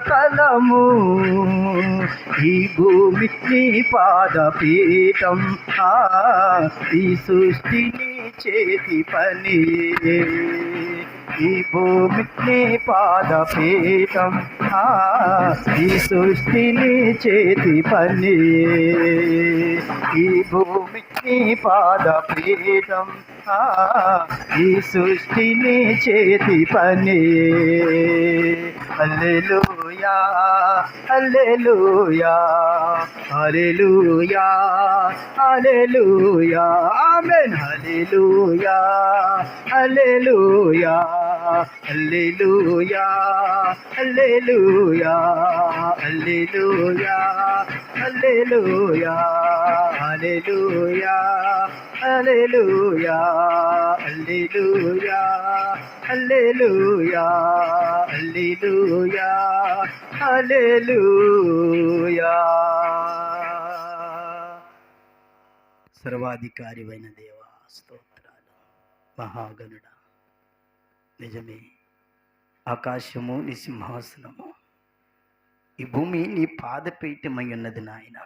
స్థలము ఈ భూమి నీ పాదపీఠం, ఈ సృష్టిని చేతి పని. ఈ భూమి నీ పాదపీఠం, ఈ సృష్టిని చేతి పని. ఈ భూమి నీ పాదపీఠం, ఈ సృష్టిని చేతి పని. హల్లెలూయా హల్లెలూయా హల్లెలూయా హల్లెలూయా ఆమేన్. హల్లెలూయా హల్లెలూయా హల్లెలూయా హల్లెలూయా హల్లెలూయా హల్లెలూయా హల్లెలూయా హల్లెలూయా హల్లెలూయా హల్లెలూయా హల్లెలూయా హల్లెలూయా. సర్వాధికారివైన దేవా స్తోత్రాలు. మహాగణుడ, నిజమే, ఆకాశము నీ సింహాసనము, ఈ భూమి నీ పాదపీఠమై ఉన్నది నాయన.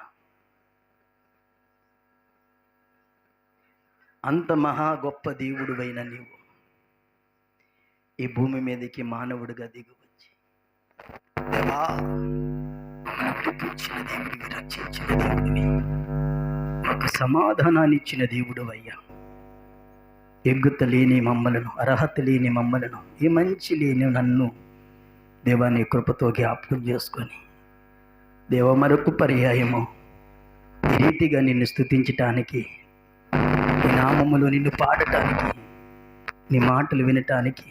అంత మహా గొప్ప దేవుడువైన నీవు ఈ భూమి మీదకి మానవుడిగా దిగివచ్చి దేవా పుట్టించిన దేవుడివి, రక్షించిన దేవుడివి, ఒక సమాధానాన్ని ఇచ్చిన దేవుడు అయ్యా. ఎగ్గుత లేని మమ్మలను, అర్హత లేని మమ్మలను, ఈ మంచి లేని నన్ను దేవా నీ కృపతో జ్ఞాపకం చేసుకొని దేవ మరొక పర్యాయము ఈ రీతిగా నిన్ను స్తుతించటానికి, నీ నామములో నిన్ను పాడటానికి, నీ మాటలు వినటానికి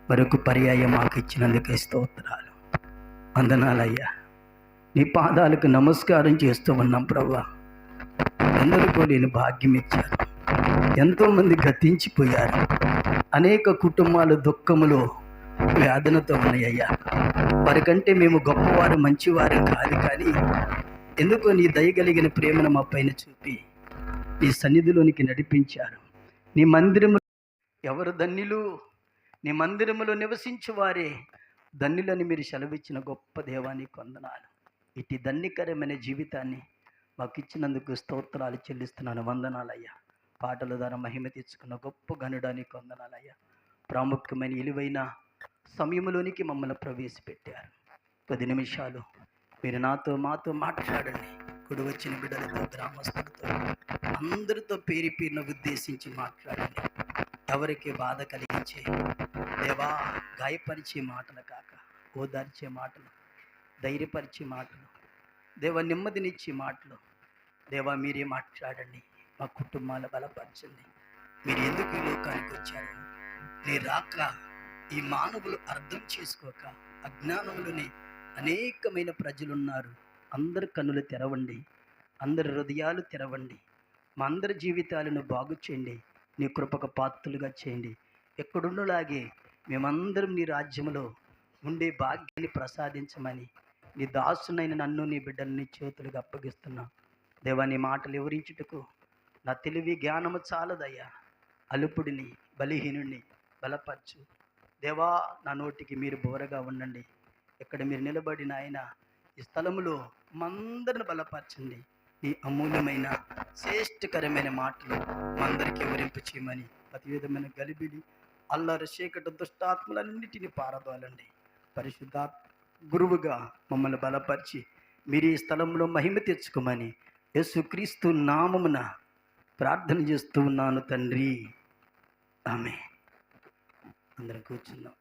మరొక పర్యాయం మాకు ఇచ్చినందుకే స్తోత్రాలు, వందనాలయ్యా. నీ పాదాలకు నమస్కారం చేస్తూ ఉన్నాం ప్రభా. అందరికీ నేను భాగ్యం ఇచ్చారు, ఎంతోమంది గతించిపోయారు, అనేక కుటుంబాలు దుఃఖములో వేదనతో ఉన్నాయ్యా. వారికంటే మేము గొప్పవారు మంచివారు కాదు, కానీ ఎందుకో నీ దయగలిగిన ప్రేమను మా పైన చూపి నీ సన్నిధిలోనికి నడిపించారు. నీ మందిరము ఎవరు ధన్యులు? నీ మందిరములో నివసించు వారే ధన్యులని మీరు సెలవిచ్చిన గొప్ప దేవానికి వందనాలు. ఇటు ధన్యకరమైన జీవితాన్ని మాకు ఇచ్చినందుకు స్తోత్రాలు చెల్లిస్తున్నాను, వందనాలయ్యా. పాటల ద్వారా మహిమ తెచ్చుకున్న గొప్ప గనుడానికి వందనాలయ్యా. ప్రాముఖ్యమైన విలువైన సమయంలోనికి మమ్మల్ని ప్రవేశపెట్టారు. 10 నిమిషాలు మీరు మాతో మాట్లాడండి. కుడి వచ్చిన బిడ్డలతో, గ్రామస్తులతో, అందరితో పేరు పేరున ఉద్దేశించి మాట్లాడండి. ఎవరికి బాధ కలిగించే దేవా, గాయపరిచే మాటలు కాక ఓదార్చే మాటలు, ధైర్యపరిచే మాటలు, దేవ నెమ్మదినిచ్చే మాటలు, దేవా మీరే మాట్లాడండి. మా కుటుంబాలు బలపరచండి. మీరు ఎందుకు ఈ లోకానికి వచ్చారు? నీ రాక ఈ మానవులు అర్థం చేసుకోక అజ్ఞానంలోనే అనేకమైన ప్రజలున్నారు. అందరి కన్నులు తెరవండి, అందరి హృదయాలు తెరవండి. మా అందరి జీవితాలను బాగు చేయండి. నీ కృపకు పాత్రులుగా చేయండి. ఎక్కడున్నలాగే మేమందరం నీ రాజ్యంలో ఉండే భాగ్యాన్ని ప్రసాదించమని నీ దాసునైన నన్ను, నీ బిడ్డల్ని చేతులుగా అప్పగిస్తున్నా. దేవా, నీ మాటలు వివరించుటకు నా తెలివి జ్ఞానము చాలదయ్యా. అలుపుడిని, బలహీనుడిని బలపరచు దేవా. నా నోటికి మీరు బోరగా ఉండండి. ఇక్కడ మీరు నిలబడిన ఆయన ఈ స్థలములో మందరిని బలపరచండి. నీ అమూల్యమైన శ్రేష్టకరమైన మాటలు మందరికి వివరింపు చేయమని, ప్రతి విధమైన గలిబిలి, అల్లరి, చీకటి, దుష్టాత్మలన్నిటినీ పారదోలండి. పరిశుద్ధాత్మ గురువుగా మమ్మల్ని బలపరిచి మీరు ఈ స్థలంలో మహిమ తెచ్చుకోమని యేసుక్రీస్తు నామమున ప్రార్థన చేస్తూ ఉన్నాను తండ్రి. ఆమేన్. అందరం కూర్చుందాం.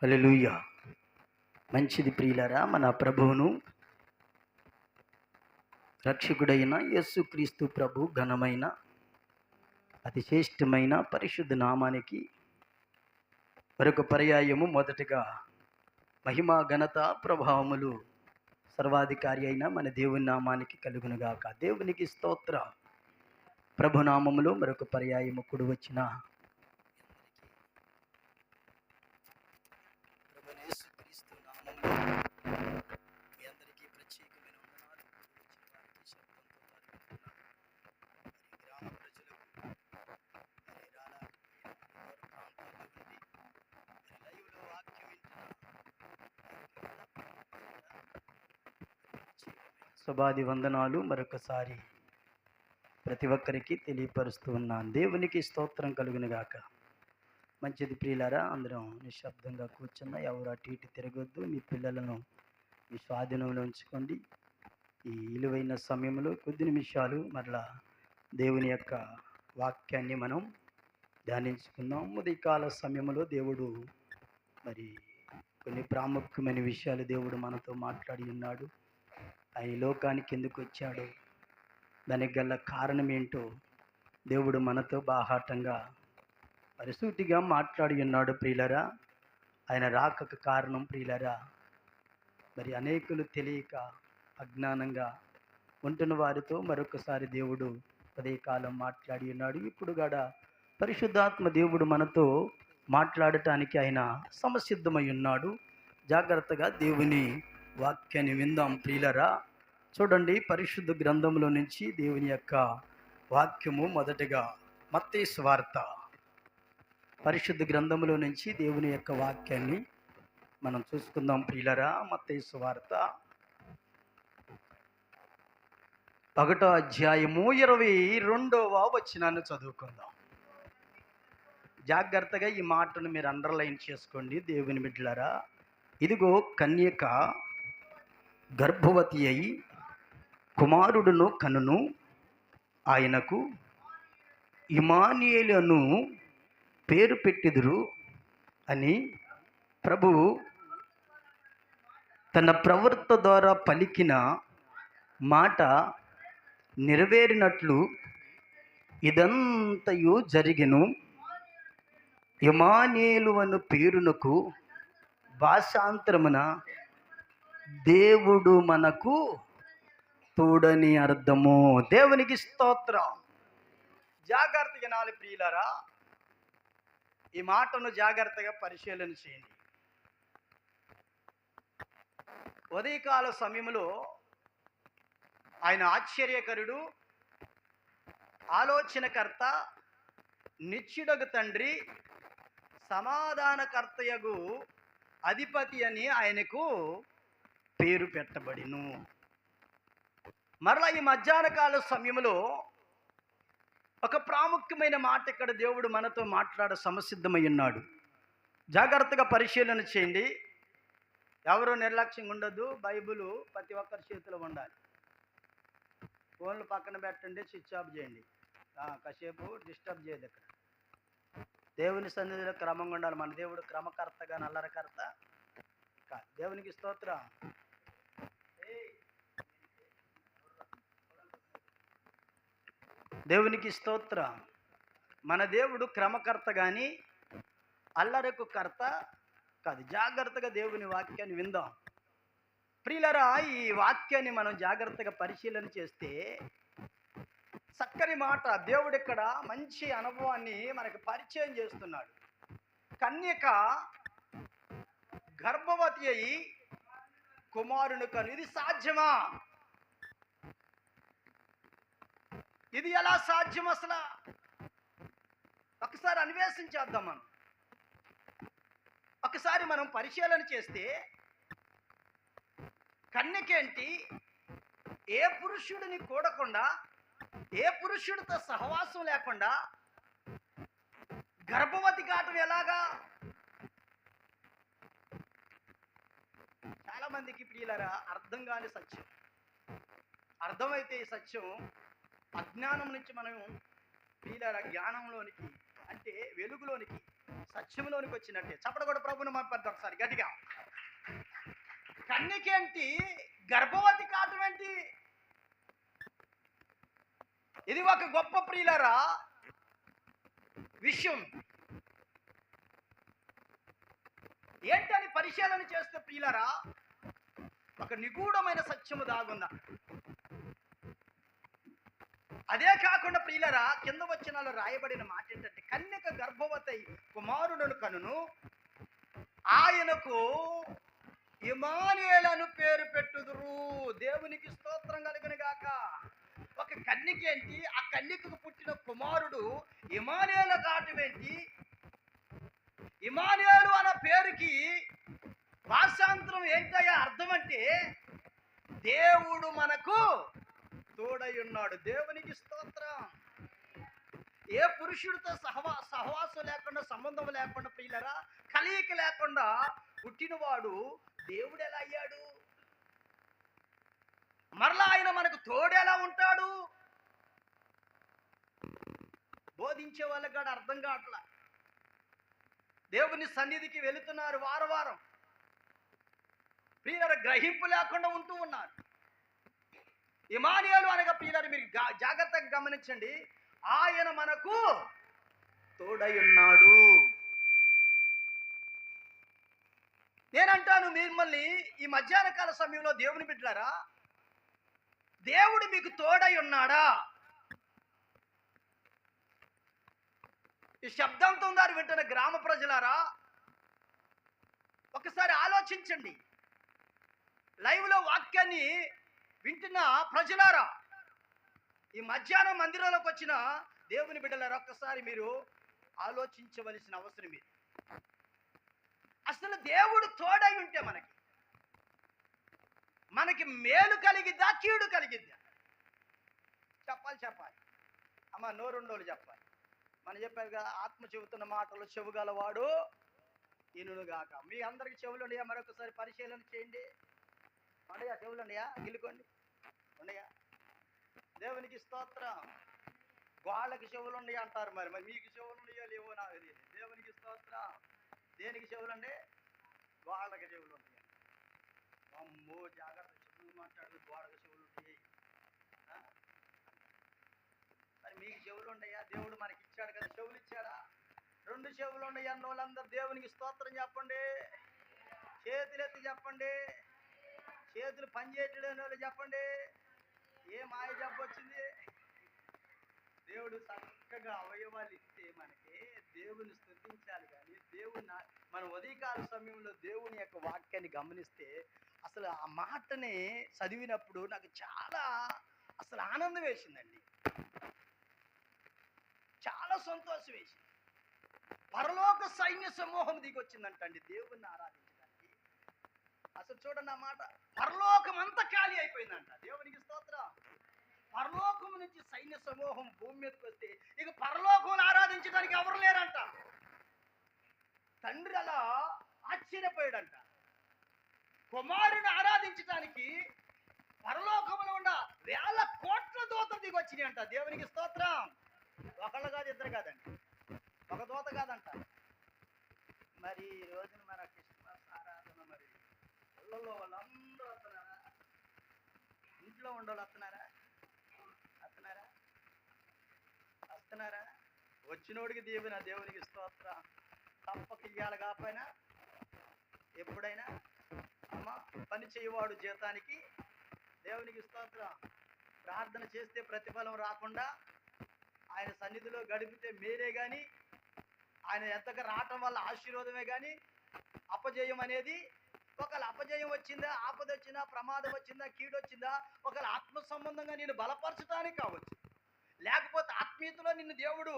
హల్లెలూయా. మంచిది ప్రియులారా, మన ప్రభువును రక్షకుడైన యేసుక్రీస్తు ప్రభు ఘనమైన అతి శ్రేష్టమైన పరిశుద్ధ నామానికి మరొక పర్యాయము మొదటగా మహిమ ఘనత ప్రభావములు సర్వాధికారి అయిన మన దేవుని నామానికి కలుగునుగాక. దేవునికి స్తోత్రం. ప్రభునామములో మరొక పర్యాయము కూడి వచ్చిన శుభాది వందనాలు మరొకసారి ప్రతి ఒక్కరికి తెలియపరుస్తూ ఉన్నాను. దేవునికి స్తోత్రం కలుగునుగాక. మంచిది ప్రియులారా, అందరం నిశ్శబ్దంగా కూర్చున్న, ఎవరు అటు ఇటు తిరగొద్దు. మీ పిల్లలను మీ స్వాధీనంలో ఉంచుకోండి. ఈ విలువైన సమయంలో కొద్ది నిమిషాలు మరలా దేవుని యొక్క వాక్యాన్ని మనం ధ్యానించుకుందాం. ఉదయకాల సమయంలో దేవుడు మరి కొన్ని ప్రాముఖ్యమైన విషయాలు దేవుడు మనతో మాట్లాడి ఉన్నాడు. ఆయన లోకానికి ఎందుకు వచ్చాడు, దానికి గల కారణం ఏంటో దేవుడు మనతో బాహాటంగా పరిసూటిగా మాట్లాడి ఉన్నాడు ప్రియులరా. ఆయన రాకకు కారణం ప్రియులరా, మరి అనేకులు తెలియక అజ్ఞానంగా ఉంటున్న వారితో మరొకసారి దేవుడు ఉదయకాలం మాట్లాడి ఉన్నాడు. ఇప్పుడు కూడా పరిశుద్ధాత్మ దేవుడు మనతో మాట్లాడటానికి ఆయన సమసిద్ధమై ఉన్నాడు. జాగ్రత్తగా దేవుని వాక్యాన్ని విందాం ప్రియులరా. చూడండి, పరిశుద్ధ గ్రంథంలో నుంచి దేవుని యొక్క వాక్యము మొదటగా మత్తయి సువార్త. పరిశుద్ధ గ్రంథంలో నుంచి దేవుని యొక్క వాక్యాన్ని మనం చూసుకుందాం ప్రియులరా. మత్తయి సువార్త 1వ అధ్యాయము 22వ వచనాన్ని చదువుకుందాం. జాగ్రత్తగా ఈ మాటను మీరు అండర్లైన్ చేసుకోండి దేవుని బిడ్డలారా. ఇదిగో కన్యక గర్భవతి అయి కుమారుడును కనును, ఆయనకు ఇమ్మానుయేలు పేరు పెట్టెదరు అని ప్రభువు తన ప్రవక్త ద్వారా పలికిన మాట నెరవేరినట్లు ఇదంతయు జరిగెను. ఇమ్మానుయేలు అను పేరునకు భాషాంతరమున దేవుడు మనకు తోడని అర్థము. దేవునికి స్తోత్రం. జాగ్రత్తగా నాలి ప్రియులారా, ఈ మాటను జాగ్రత్తగా పరిశీలన చేయండి. ఉదయకాల సమయంలో ఆయన ఆశ్చర్యకరుడు, ఆలోచనకర్త, నిత్యుడగు తండ్రి, సమాధానకర్తయగు అధిపతి అని ఆయనకు పేరు పెట్టబడిను. మరలా ఈ మధ్యాహ్న కాల సమయంలో ఒక ప్రాముఖ్యమైన మాట ఇక్కడ దేవుడు మనతో మాట్లాడ సమసిద్ధమై ఉన్నాడు. జాగ్రత్తగా పరిశీలన చేయండి. ఎవరో నిర్లక్ష్యంగా ఉండదు. బైబిల్ ప్రతి ఒక్కరి చేతిలో ఉండాలి. ఫోన్లు పక్కన పెట్టండి, స్విచ్ ఆఫ్ చేయండి. కాసేపు డిస్టర్బ్ చేయదు. ఇక్కడ దేవుని సన్నిధిలో క్రమంగా ఉండాలి. మన దేవుడు క్రమకర్తగా నల్లరకర్త కాదు. దేవునికి స్తోత్రం. దేవునికి స్తోత్రం. మన దేవుడు క్రమకర్త కానీ అల్లరకు కర్త కాదు. జాగ్రత్తగా దేవుని వాక్యాన్ని విందాం ప్రియులరా. ఈ వాక్యాన్ని మనం జాగ్రత్తగా పరిశీలన చేస్తే చక్కని మాట దేవుడు ఇక్కడ మంచి అనుభవాన్ని మనకు పరిచయం చేస్తున్నాడు. కన్యక గర్భవతి అయి కుమారుని కను. ఇది సాధ్యమా? ఇది ఎలా సాధ్యం అసలు? ఒకసారి అన్వేషించేద్దాం. ఒకసారి మనం పరిశీలన చేస్తే కన్యకేంటి, ఏ పురుషుడిని కూడకుండా, ఏ పురుషుడితో సహవాసం లేకుండా గర్భవతి కావటం ఎలాగా? చాలా మందికి ప్రియులారా అర్థం కాని సత్యం. అర్థమైతే ఈ సత్యం అజ్ఞానం నుంచి మనం ప్రియులారా జ్ఞానంలోనికి, అంటే వెలుగులోనికి, సత్యంలోనికి వచ్చినట్టే. చప్పట కూడా ప్రభుని పంపద్దు ఒకసారి గట్టిగా. కన్యకేంటి, గర్భవతి కావటం ఏంటి? ఇది ఒక గొప్ప ప్రియులారా విషయం. ఏంటని పరిశీలన చేస్తే ప్రియులారా ఒక నిగూఢమైన సత్యము దాగుందా. అదే కాకుండా ప్రియులారా కింద వచనాల్లో రాయబడిన మాట ఏంటంటే, కన్యక గర్భవతి కుమారుడును కనును, ఆయనకు ఇమ్మానుయేలు పేరు పెట్టుదురు. దేవునికి స్తోత్రం కలుగును గాక. ఒక కన్యకేంటి, ఆ కన్యకకు పుట్టిన కుమారుడు ఇమ్మానుయేలు కావటం ఏంటి? ఇమ్మానుయేలు అన్న పేరుకి భాషాంతరం ఏంటయ్యా అర్థం అంటే, దేవుడు మనకు తోడై ఉన్నాడు. దేవునికి స్తోత్రం. ఏ పురుషుడితో సహవాసం లేకుండా, సంబంధం లేకుండా ప్రియులరా, కలయిక లేకుండా పుట్టినవాడు దేవుడు ఎలా అయ్యాడు? మరలా ఆయన మనకు తోడు ఎలా ఉంటాడు? బోధించే వాళ్ళకి కూడా అర్థం కావట్లా. దేవుని సన్నిధికి వెళుతున్నారు వారం వారం, ప్రియుల గ్రహింపు లేకుండా ఉంటూ ఉన్నారు. ఇమ్మానుయేలు అనగా ప్రియులారా మీరు జాగ్రత్తగా గమనించండి, ఆయన మనకు తోడై ఉన్నాడు. నేనంటాను మిమ్మల్ని ఈ మధ్యాహ్న కాల సమయంలో దేవుని బిడ్డలారా, దేవుడు మీకు తోడై ఉన్నాడా? ఈ శబ్దంతో దారి వింటున్న గ్రామ ప్రజలారా ఒకసారి ఆలోచించండి. లైవ్లో వాక్యాన్ని వింటున్న ప్రజలారా, ఈ మధ్యాహ్నం మందిరంలోకి వచ్చిన దేవుని బిడ్డలారా ఒక్కసారి మీరు ఆలోచించవలసిన అవసరం ఇది. అసలు దేవుడు తోడై ఉంటే మనకి మేలు కలిగిద్దా, కీడు కలిగిద్దా? చెప్పాలి. అమ్మ నోరుండోలు చెప్పాలి. మనం చెప్పారుగా, ఆత్మ చెబుతున్న మాటలు చెవుగలవాడు ఇనుగాక. మీ అందరికి చెవులు ఉన్నాయా? మరొకసారి పరిశీలన చేయండి. ఉండయా చెవులు? ఉన్నాయా? గిల్లుకోండి. ఉన్నాయా? దేవునికి స్తోత్రం. వాళ్ళకి చెవులు ఉన్నాయి అంటారు, మరి మీకు చెవులు ఉన్నాయో లేవో నాకు తెలియదు. దేవునికి స్తోత్రం. దేనికి చెవులండి? వాళ్ళకి చెవులు ఉంటాయి. అమ్మో జాగ్రత్త, చెవులు మాట్లాడు, గోడకు చెవులు ఉంటాయి. మరి మీకు చెవులు ఉన్నాయా? దేవుడు మనకి ఇచ్చాడు కదా, చెవులు ఇచ్చాడా? 2 చెవులు ఉన్నాయి అన్న వాళ్ళందరూ దేవునికి స్తోత్రం చెప్పండి. చేతులెత్తి చెప్పండి. చేతులు పనిచేయటం వాళ్ళు చెప్పండి. ఏ మాయ చెప్పొచ్చింది? దేవుడు చక్కగా అవయవాలు ఇస్తే మనకి దేవుని స్తుతించాలి. కానీ దేవుని మన ఉదయకాల సమయంలో దేవుని యొక్క వాక్యాన్ని గమనిస్తే అసలు ఆ మాటని చదివినప్పుడు నాకు చాలా అసలు ఆనందం వేసిందండి, చాలా సంతోషం వేసింది. పరలోక సైన్య సమూహం దిగొచ్చిందంటండి దేవుణ్ణి ఆరాధించడానికి. అసలు చూడండి ఆ మాట, పరలోకం అంతా ఖాళీ అయిపోయిందంట. దేవునికి స్తోత్రం. పరలోకం నుంచి సైన్య సమూహం భూమి మీదకి వస్తే ఇక పరలోకం ఆరాధించడానికి ఎవరు లేరంట. తండ్రి అలా ఆశ్చర్యపోయాడంట. కుమారుని ఆరాధించడానికి పరలోకంలో ఉన్న 1000 కోట్ల దూతలు దిగొచ్చినాయి అంట. దేవునికి స్తోత్రం. ఒకళ్ళు కాదు, ఇద్దరు కాదండి, ఒక దూత కాదంట. మరి ఈ రోజున మన క్రిస్మస్ ఆరాధన, మరి ఇళ్ళలో వాళ్ళందరూ వస్తున్నారా? ఇంట్లో ఉండేవాళ్ళు వస్తున్నారా? వచ్చినోడికి దీవెన. దేవునికి స్తోత్రం. తప్పక ఇయ్యాలి కాకపోయినా ఎప్పుడైనా అమ్మ పని చేయవాడు జీతానికి. దేవునికి స్తోత్రం. ప్రార్థన చేస్తే ప్రతిఫలం రాకుండా ఆయన సన్నిధిలో గడిపితే మీరే కానీ, ఆయన ఎంతగా రావటం వల్ల ఆశీర్వాదమే కానీ అపజయం అనేది, ఒకవేళ అపజయం వచ్చిందా, ఆపద వచ్చిందా, ప్రమాదం వచ్చిందా, కీడు వచ్చిందా, ఒకవేళ ఆత్మ సంబంధంగా నేను బలపరచడానికి కావచ్చు, లేకపోతే ఆత్మీయతలో నిన్ను దేవుడు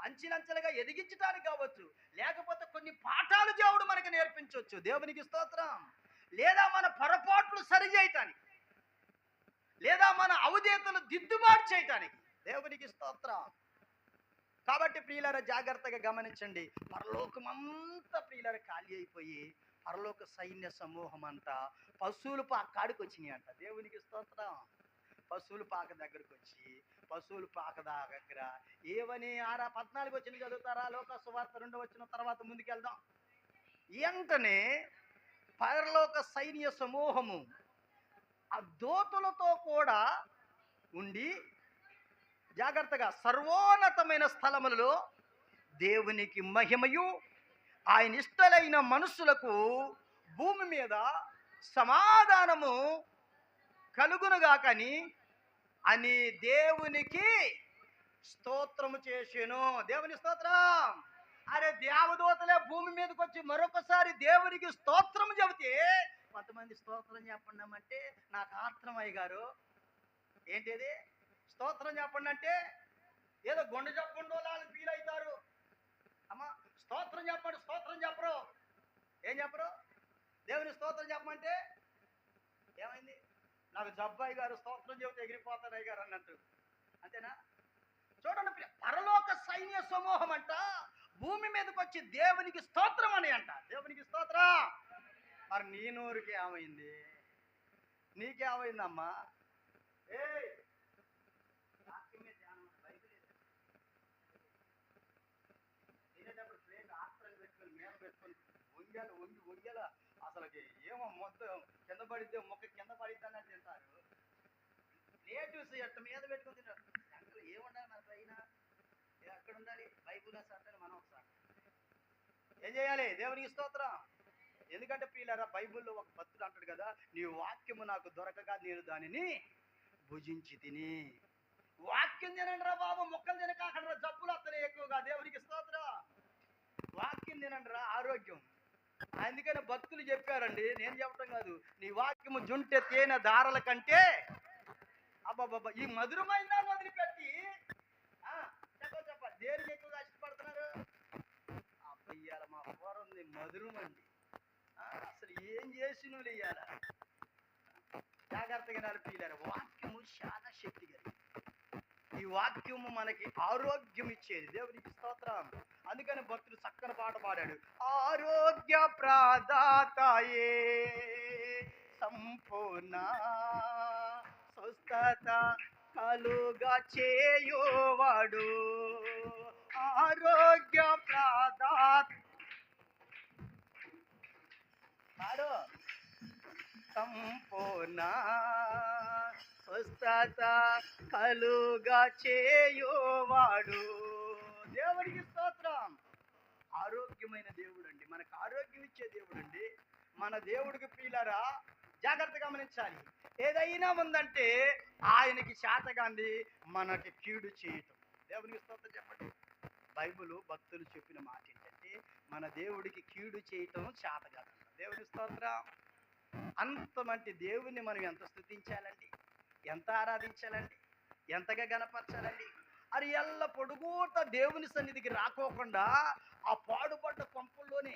అంచెలంచెలుగా ఎదిగించడానికి కావచ్చు, లేకపోతే కొన్ని పాఠాలు దేవుడు మనకు నేర్పించవచ్చు. దేవునికి స్తోత్రం. లేదా మన పొరపాట్లు సరి చేయటానికి. లేదా మన అవధేతలు దిద్దుబాటు చేయటానికి. దేవునికి స్తోత్రం. కాబట్టి ప్రియులారా జాగ్రత్తగా గమనించండి. పరలోకమంతా ప్రియులారా ఖాళీ అయిపోయి పరలోక సైన్య సమూహం అంతా పశువుల కాడికి వచ్చినాయి అంట. దేవునికి స్తోత్రం. పశువుల పాక దగ్గరకు వచ్చి పశువుల పాక దగ్గర ఏవని 14 వచ్చిన చదువుతారా? లోక సువార్త 2 వచ్చిన తర్వాత ముందుకెళ్దాం. వెంటనే పరలోక సైన్య సమూహము ఆ దూతలతో కూడా ఉండి జాగ్రత్తగా సర్వోన్నతమైన స్థలములలో దేవునికి మహిమయు ఆయన ఇష్టలైన మనుషులకు భూమి మీద సమాధానము కలుగునుగాకని అని దేవునికి స్తోత్రము చేసెను. దేవుని స్తోత్రం. అరే దేవదూతలే భూమి మీదకి వచ్చి మరొకసారి దేవునికి స్తోత్రం చెబితే కొంతమంది స్తోత్రం చెప్పండి నాకు ఆత్రమయ్య గారు ఏంటిది స్తోత్రం చెప్పండి అంటే ఏదో గుండె చెప్పండి వాళ్ళు ఫీల్ అవుతారు. అమ్మా స్తోత్రం చెప్పండి, స్తోత్రం చెప్పరు. ఏం చెప్పరు? దేవుని స్తోత్రం చెప్పమంటే ఏమైంది? నాకు జబ్బాయి గారు స్తోత్రం చెబితే ఎగిరిపోతారు అయ్య గారు అన్నట్టు. అంతేనా? చూడండి, పరలోక సైన్య సమూహం అంట భూమి మీదకి వచ్చి దేవునికి స్తోత్రం అని అంట. దేవునికి స్తోత్రం. మరి నీ నూరుకి ఏమైంది? నీకేమైందమ్మా? ఏ తినేటప్పుడు ప్లేట్ ఆస్త్రం పెట్టుకొని మీద పెట్టుకొని వంగేల అసలుకి ఏమో మొత్తం కింద పడితే మొక్క కింద పడిద్దని తింటారు. ప్లేట్ ఎట్ట మీద పెట్టుకొని తింటారు. అసలు ఏముండాలి మన పైన? ఎక్కడ ఉండాలి? బైబుల్ సత్తాను మనం ఒకసారి ఏం చేయాలి? దేవునికి స్తోత్రం. ఎందుకంటే ప్రియులారా బైబుల్లో ఒక భక్తుడు అంటాడు కదా, నీ వాక్యము నాకు దొరకగా నేను దానిని భుజించి తిని. వాక్యం తినండి రా బాబు, మొక్కలు తినకాకండి రా, జబ్బులు వస్తున్నాయి ఎక్కువగా. దేవునికి స్తోత్రం. వాక్యం తినండి రా, ఆరోగ్యం. అందుకని భక్తులు చెప్పారండి, నేను చెప్పడం కాదు. నీ వాక్యము జుంటె తేనె దారల కంటే అబ్బాబ్బా ఈ మధురమైన వదిలిపెట్టి చెప్ప దేనికి ఎక్కువగా ఇష్టపడుతున్నారు? ఇవాళ మా పోరంది మధురం అండి. అసలు ఏం చేసి నువ్వు ఇయ్యాల జాగ్రత్తగా నడిపియారు. వాక్యము చాలా శక్తి కలిగి, ఈ వాక్యము మనకి ఆరోగ్యం ఇచ్చేది. దేవునికి స్తోత్రం. అందుకని భక్తుడు చక్కని పాట పాడాడు. ఆరోగ్య ప్రదాతయే సంపూర్ణ స్వస్థత కలుగా చేయువాడు. ఆరోగ్య ప్రదాత సంపూర్ణ స్వస్థత కలుగా చేయువాడు. దేవుడికి స్తోత్రం. ఆరోగ్యమైన దేవుడు అండి, మనకు ఆరోగ్యం ఇచ్చే దేవుడు అండి మన దేవుడికి. ప్రియులారా జాగ్రత్త గమనించాలి. ఏదైనా ఉందంటే ఆయనకి శాతగాంది మనకి కీడు చేయటం. దేవునికి స్తోత్రం చెప్పండి. బైబిల్ భక్తులు చెప్పిన మాట ఏంటంటే మన దేవుడికి కీడు చేయటం శాతగాదు. దేవుని స్తోత్రం. అంత మంచి దేవుణ్ణి మనం ఎంత స్తుతించాలండి, ఎంత ఆరాధించాలండి, ఎంతగా గణపరచాలండి. అది ఎల్ల పొడుగుట దేవుని సన్నిధికి రాకోకుండా ఆ పాడుపడ్డ కొంపల్లోనే,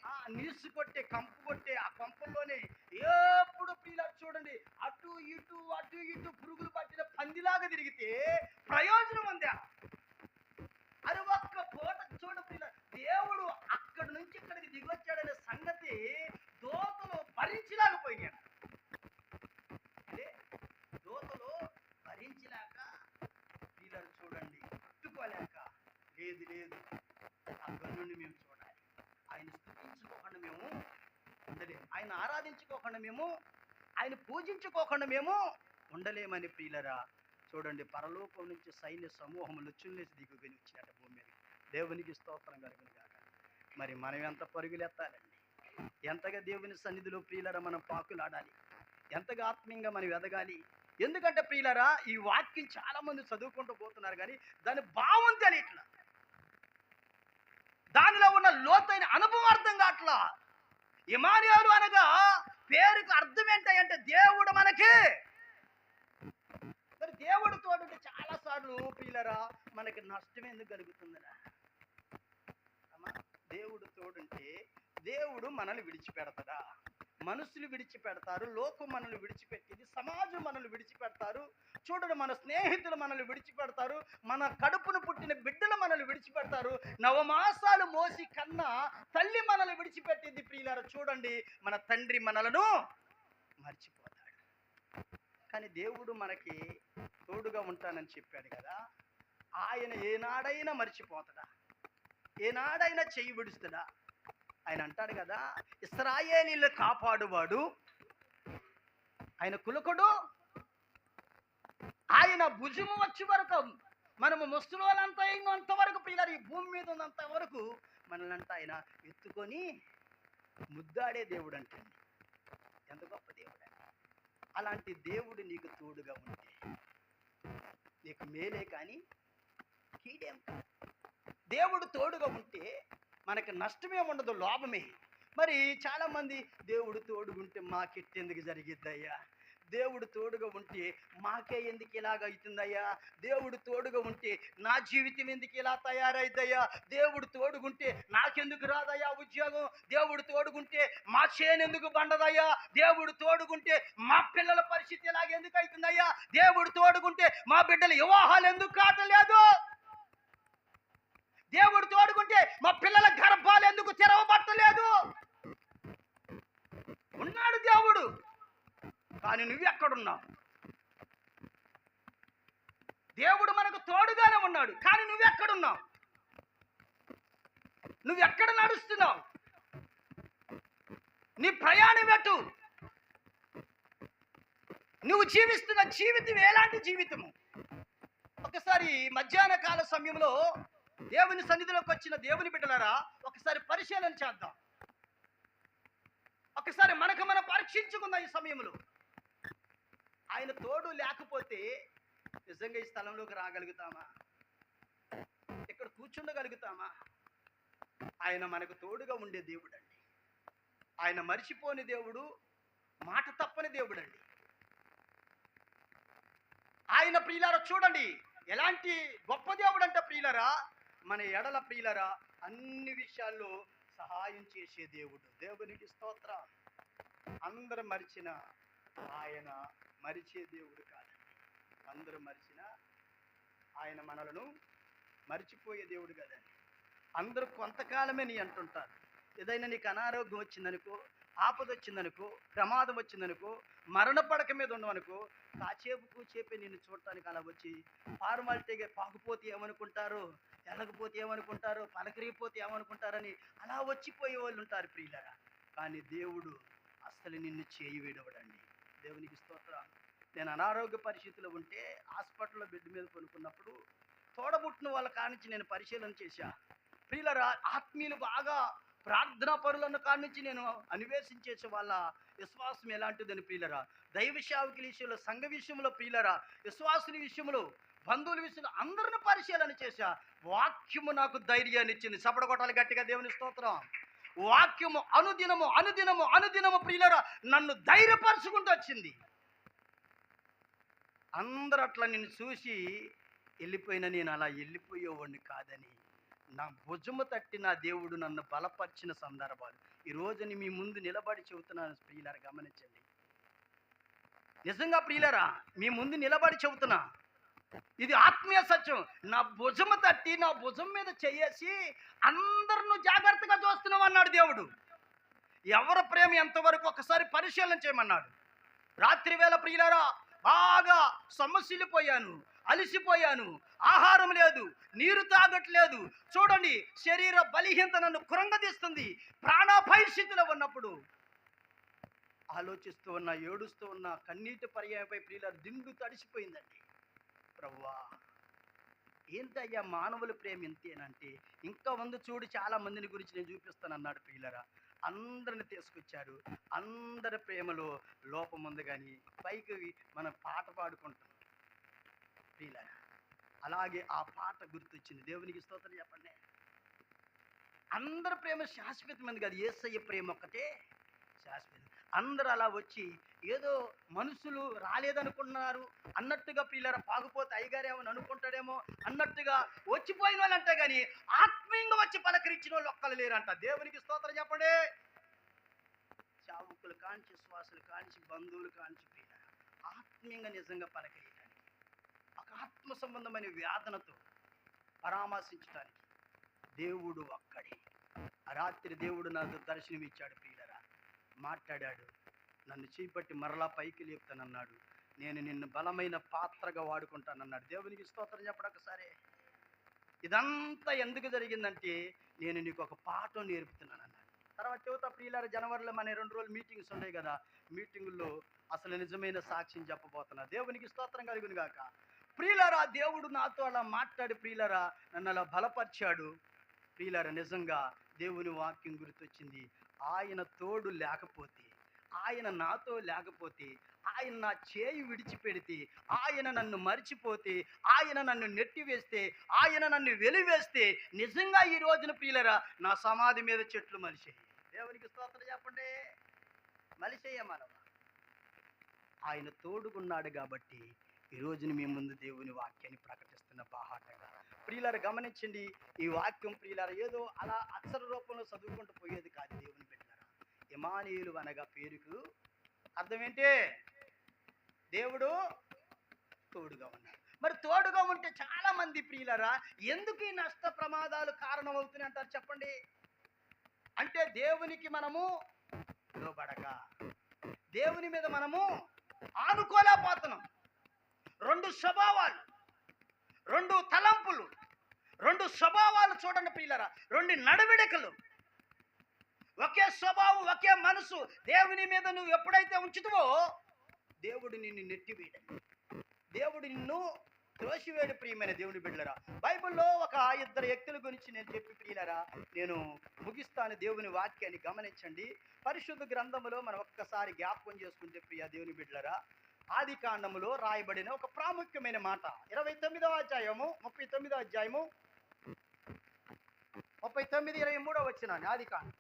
ఆ నీసు కొట్టే కంపు కొట్టే ఆ కొంపల్లోనే ఎప్పుడు పిల్లలు చూడండి అటు ఇటు పురుగులు పట్టిన పందిలాగా తిరిగితే ప్రయోజనం ఉందా? అది ఒక్క పూట చూడ పిల్ల దేవుడు అక్కడి నుంచి ఇక్కడికి దిగొచ్చాడనే సంగతి దోతలు భరించలేకపోయినాడు. అంటే దోతలు భరించలేక పిల్లలు చూడండి పట్టుకోలేక లేదు ఆ గన్నుని మేము చూడాలి, ఆయన స్తుతించుకోకుండా మేము ఉండలేము, ఆయన ఆరాధించుకోకుండా మేము, ఆయన పూజించుకోకుండా మేము ఉండలేమని ప్రియులరా చూడండి పరలోకం నుంచి సైన్య సమూహములు చున్నేసి దిగుకొని వచ్చినట్ట భూమి మీద. దేవునికి స్తోత్రం కలుగును గాక. మరి మనం ఎంత పరుగులెత్తాలండి, ఎంతగా దేవుని సన్నిధిలో ప్రియులరా మనం పాకులాడాలి, ఎంతగా ఆత్మీయంగా మనం ఎదగాలి. ఎందుకంటే ప్రియులరా ఈ వాక్యం చాలా మంది చదువుకుంటూ పోతున్నారు కానీ దాని భావం తెలియట్లా, దానిలో ఉన్న లోతైన అనుభవం అర్థం కావట్లా. ఇమానుయేలు అనగా పేరుకు అర్థం ఏంటంటే దేవుడు మనకి. మరి దేవుడు తోడుంటే చాలా సార్లు ప్రియులరా మనకి నష్టం ఎందుకు కలుగుతుందిరా? అమ్మా దేవుడు తోడుంటే దేవుడు మనల్ని విడిచిపెడతాడా? మనుషులు విడిచిపెడతారు, లోకం మనల్ని విడిచిపెట్టింది, సమాజం మనల్ని విడిచిపెడతారు. చూడండి, మన స్నేహితులు మనల్ని విడిచిపెడతారు, మన కడుపును పుట్టిన బిడ్డలు మనల్ని విడిచిపెడతారు, నవమాసాలు మోసి కన్నా తల్లి మనల్ని విడిచిపెట్టింది. ప్రియులారా, చూడండి, మన తండ్రి మనలను మర్చిపోతాడు. కానీ దేవుడు మనకి తోడుగా ఉంటానని చెప్పాడు కదా. ఆయన ఏనాడైనా మర్చిపోతాడా? ఏనాడైనా చెయ్యి విడుస్తాడా? ఆయన అంటాడు కదా, ఇశ్రాయేలీయులను కాపాడువాడు, ఆయన కులకుడు, ఆయన భుజము వచ్చే వరకు మనము ముసలోళ్ళంతా అంతవరకు పిల్లలు ఈ భూమి మీద ఉన్నంత వరకు మనల్నంతా ఆయన ఎత్తుకొని ముద్దాడే దేవుడు అంటే ఎంత గొప్ప దేవుడు! అలాంటి దేవుడు నీకు తోడుగా ఉంటే నీకు మేలే కానీ కీడేం కాదు. దేవుడు తోడుగా ఉంటే మనకు నష్టమే ఉండదు, లాభమే. మరి చాలామంది దేవుడు తోడుగుంటే మాకెట్టెందుకు జరిగిద్దయ్యా, దేవుడు తోడుగా ఉంటే మాకే ఎందుకు ఇలాగ అవుతుందయ్యా, దేవుడు తోడుగా ఉంటే నా జీవితం ఎందుకు ఇలా తయారైద్దయ్యా, దేవుడు తోడుగుంటే నాకెందుకు రాదయ్యా ఉద్యోగం, దేవుడు తోడుగుంటే మా చేనెందుకు బండదయ్యా, దేవుడు తోడుగుంటే మా పిల్లల పరిస్థితి ఇలాగెందుకు అవుతుందయ్యా, దేవుడు తోడుగుంటే మా బిడ్డల వివాహాలు ఎందుకు కాటలేదు, దేవుడు తోడుకుంటే మా పిల్లల గర్భాలు ఎందుకు తెరవబట్టలేదు. ఉన్నాడు దేవుడు, కానీ నువ్వెక్కడున్నావు? దేవుడు మనకు తోడుగానే ఉన్నాడు, కానీ నువ్వెక్కడున్నావు? నువ్వెక్కడ నడుస్తున్నావు? నీ ప్రయాణం ఎటు? నువ్వు జీవిస్తున్న జీవితం ఎలాంటి జీవితము? ఒకసారి మధ్యాహ్న కాల సమయంలో దేవుని సన్నిధిలోకి వచ్చిన దేవుని బిడ్డలారా, ఒకసారి పరిశీలన చేద్దాం. ఒకసారి మనకు మనం పరీక్షించుకుందాం. ఈ సమయంలో ఆయన తోడు లేకపోతే నిజంగా ఈ స్థలంలోకి రాగలుగుతామా? ఇక్కడ కూర్చుండగలుగుతామా? ఆయన మనకు తోడుగా ఉండే దేవుడు అండి. ఆయన మరిచిపోని దేవుడు, మాట తప్పని దేవుడు అండి. ఆయన ప్రియులారా చూడండి ఎలాంటి గొప్ప దేవుడు అంటే ప్రియులారా, మన ఎడల ప్రియులరా అన్ని విషయాల్లో సహాయం చేసే దేవుడు. దేవునికి స్తోత్రం. అందరూ మరిచిన ఆయన మరిచే దేవుడు కాదండి. అందరూ మరిచిన ఆయన మనలను మరిచిపోయే దేవుడు కదండి. అందరూ కొంతకాలమే నీ అంటుంటారు. ఏదైనా నీకు అనారోగ్యం వచ్చిందనుకో, ఆపద వచ్చిందనుకో, ప్రమాదం వచ్చిందనుకో, మరణ పడక మీద ఉండవనుకో, కాసేపు కూచేపే నిన్ను చూడటానికి అలా వచ్చి ఫార్మాలిటీగా పాకుపోతే ఏమనుకుంటారు, ఎలగపోతే ఏమనుకుంటారు, పలకరిగిపోతే ఏమనుకుంటారని అలా వచ్చిపోయే వాళ్ళు ఉంటారు ప్రియులరా. కానీ దేవుడు అస్సలు నిన్ను చేయి వేడవడండి. దేవునికి స్తోత్రం. నేను అనారోగ్య పరిస్థితిలో ఉంటే హాస్పిటల్లో బెడ్ మీద కొనుక్కున్నప్పుడు తోడబుట్టిన వాళ్ళ కానించి నేను పరిశీలన చేశా ప్రియులరా. ఆత్మీయులు బాగా ప్రార్థనా పరులను కానించి నేను అన్వేషించేసే వాళ్ళ విశ్వాసం ఎలాంటిదని ప్రియులరా. దైవ సేవకుల విషయంలో, సంఘ విషయంలో ప్రియులరా, విశ్వాసుల విషయంలో, బంధువుల విషయంలో అందరిని పరిశీలన చేశా. వాక్యము నాకు ధైర్యాన్ని ఇచ్చింది. చప్పట కొట్టాలి గట్టిగా దేవుని స్తోత్రం. వాక్యము అనుదినము అనుదినము అనుదినము ప్రియులరా నన్ను ధైర్యపరుచుకుంటూ వచ్చింది. అందరూ అట్లా నిన్ను చూసి వెళ్ళిపోయినా నేను అలా వెళ్ళిపోయేవాడిని కాదని నా భుజము తట్టి నా దేవుడు నన్ను బలపరిచిన సందర్భాలు ఈరోజు మీ ముందు నిలబడి చెబుతున్నాను ప్రియులారా. గమనించండి, నిజంగా ప్రియులారా మీ ముందు నిలబడి చెబుతున్నా, ఇది ఆత్మీయ సత్యం. నా భుజము తట్టి నా భుజం మీద చేసి అందరిని జాగ్రత్తగా చూస్తున్నాం అన్నాడు దేవుడు. ఎవరి ప్రేమ ఎంతవరకు ఒకసారి పరిశీలన చేయమన్నాడు. రాత్రి వేళ ప్రియులారా బాగా సమస్యలిపోయాను, అలిసిపోయాను, ఆహారం లేదు, నీరు తాగట్లేదు. చూడండి, శరీర బలహీనత నన్ను కృంగదీస్తుంది. ప్రాణాపాయ స్థితిలో ఉన్నప్పుడు ఆలోచిస్తూ ఉన్నా, ఏడుస్తూ ఉన్నా, కన్నీటి పర్యాయపై ప్రియులారా దిండు తడిసిపోయిందండి. ప్రభువా ఏంటయ్యా మానవుల ప్రేమ ఇంతేనంటే, ఇంకా వంద చూడు చాలా మందిని గురించి నేను చూపిస్తాను అన్నాడు ప్రియులారా. అందరిని తీసుకొచ్చాడు. అందరి ప్రేమలో లోపం ఉంది, కానీ పైకి మనం పాట పాడుకుంటాం ప్రియులారా. అలాగే ఆ పాట గుర్తొచ్చింది. దేవునికి స్తోత్రం చెప్పండి. అందరి ప్రేమ శాశ్వతమైనది కాదు, యేసయ్య ప్రేమ ఒక్కటే శాశ్వతం. అందరూ అలా వచ్చి ఏదో మనుషులు రాలేదనుకున్నారు అన్నట్టుగా ప్రియులారా, పాగిపోతే అయ్యగారేమో అనుకుంటాడేమో అన్నట్టుగా వచ్చిపోయిన వాళ్ళు అంటే, కానీ ఆత్మీయంగా వచ్చి పలకరించిన వాళ్ళు ఒక్కరు లేరంట. దేవునికి స్తోత్రం చెప్పండి. చావు భక్తులు కాంచి, విశ్వాసులు కాంచి, బంధువులు కాంచి ప్రియులారా, ఆత్మీయంగా నిజంగా పలకరియటానికి, ఒక ఆత్మ సంబంధమైన వేదనతో పరామర్శించడానికి దేవుడు ఒక్కడే. ఆ రాత్రి దేవుడు నాకు దర్శనం ఇచ్చాడు ప్రియులారా, మాట్లాడాడు. నన్ను చేపట్టి మరలా పైకి లేపుతానన్నాడు. నేను నిన్ను బలమైన పాత్రగా వాడుకుంటానన్నాడు. దేవునికి స్తోత్రం చెప్పడం ఒకసారి. ఇదంతా ఎందుకు జరిగిందంటే నేను నీకు ఒక పాఠం నేర్పుతున్నాను అన్నాడు. తర్వాత చెబుతా ప్రియులారా, జనవరిలో మన 2 రోజులు మీటింగ్స్ ఉన్నాయి కదా, మీటింగుల్లో అసలు నిజమైన సాక్ష్యం చెప్పబోతున్నా. దేవునికి స్తోత్రం కలుగును గాక. ప్రియులారా, దేవుడు నాతో అలా మాట్లాడి ప్రియులారా నన్ను అలా బలపరిచాడు. ప్రియులారా, నిజంగా దేవుని వాక్యం గుర్తొచ్చింది. ఆయన తోడు లేకపోతే, ఆయన నాతో లేకపోతే, ఆయన నా చేయి విడిచిపెడితే, ఆయన నన్ను మరిచిపోతే, ఆయన నన్ను నెట్టివేస్తే, ఆయన నన్ను వెలివేస్తే, నిజంగా ఈ రోజున ప్రియులరా నా సమాధి మీద చెట్లు మలిసేయి. దేవునికి స్తోత్రం చెప్పండి. మలిసేయ మనవ. ఆయన తోడుకున్నాడు కాబట్టి ఈ రోజున మీ ముందు దేవుని వాక్యాన్ని ప్రకటిస్తున్న బాహాటగా. ప్రియులారా గమనించండి, ఈ వాక్యం ప్రియులారా ఏదో అలా అక్షర రూపంలో చదువుకుంటూ పోయేది కాదు. దేవుని బిడ్డలారా, ఇమానుయేలు అనగా పేరుకు అర్థం ఏంటి? దేవుడు తోడుగా ఉన్నాడు. మరి తోడుగా ఉంటే చాలా మంది ప్రియులరా ఎందుకు ఈ నష్ట ప్రమాదాలు కారణం అవుతున్నాయి అంటారు చెప్పండి. అంటే దేవునికి మనము లోబడక, దేవుని మీద మనము ఆనుకోలేకపోతున్నాం. 2 స్వభావాలు, 2 తలంపులు, 2 స్వభావాలు చూడండి ప్రియులరా, 2 నడవడికలు, ఒకే స్వభావం, ఒకే మనసు దేవుని మీద నువ్వు ఎప్పుడైతే ఉంచుతావో దేవుడు నిన్ను నెట్టివేయడు, దేవుడు నిన్ను త్రోసివేడు. ప్రియమైన దేవుని బిడ్డలారా, బైబిల్లో ఒక 2 వ్యక్తుల గురించి నేను చెప్పి ప్రియులారా నేను ముగిస్తాను. దేవుని వాక్యాన్ని గమనించండి. పరిశుద్ధ గ్రంథములో మనం ఒక్కసారి జ్ఞాపకం చేసుకుంటే ప్రియ దేవుని బిడ్డలారా, ఆది కాండములో రాయబడిన ఒక ప్రాముఖ్యమైన మాట 29వ అధ్యాయము 39వ అధ్యాయము 39, 23 వచ్చినాను. ఆది కాండం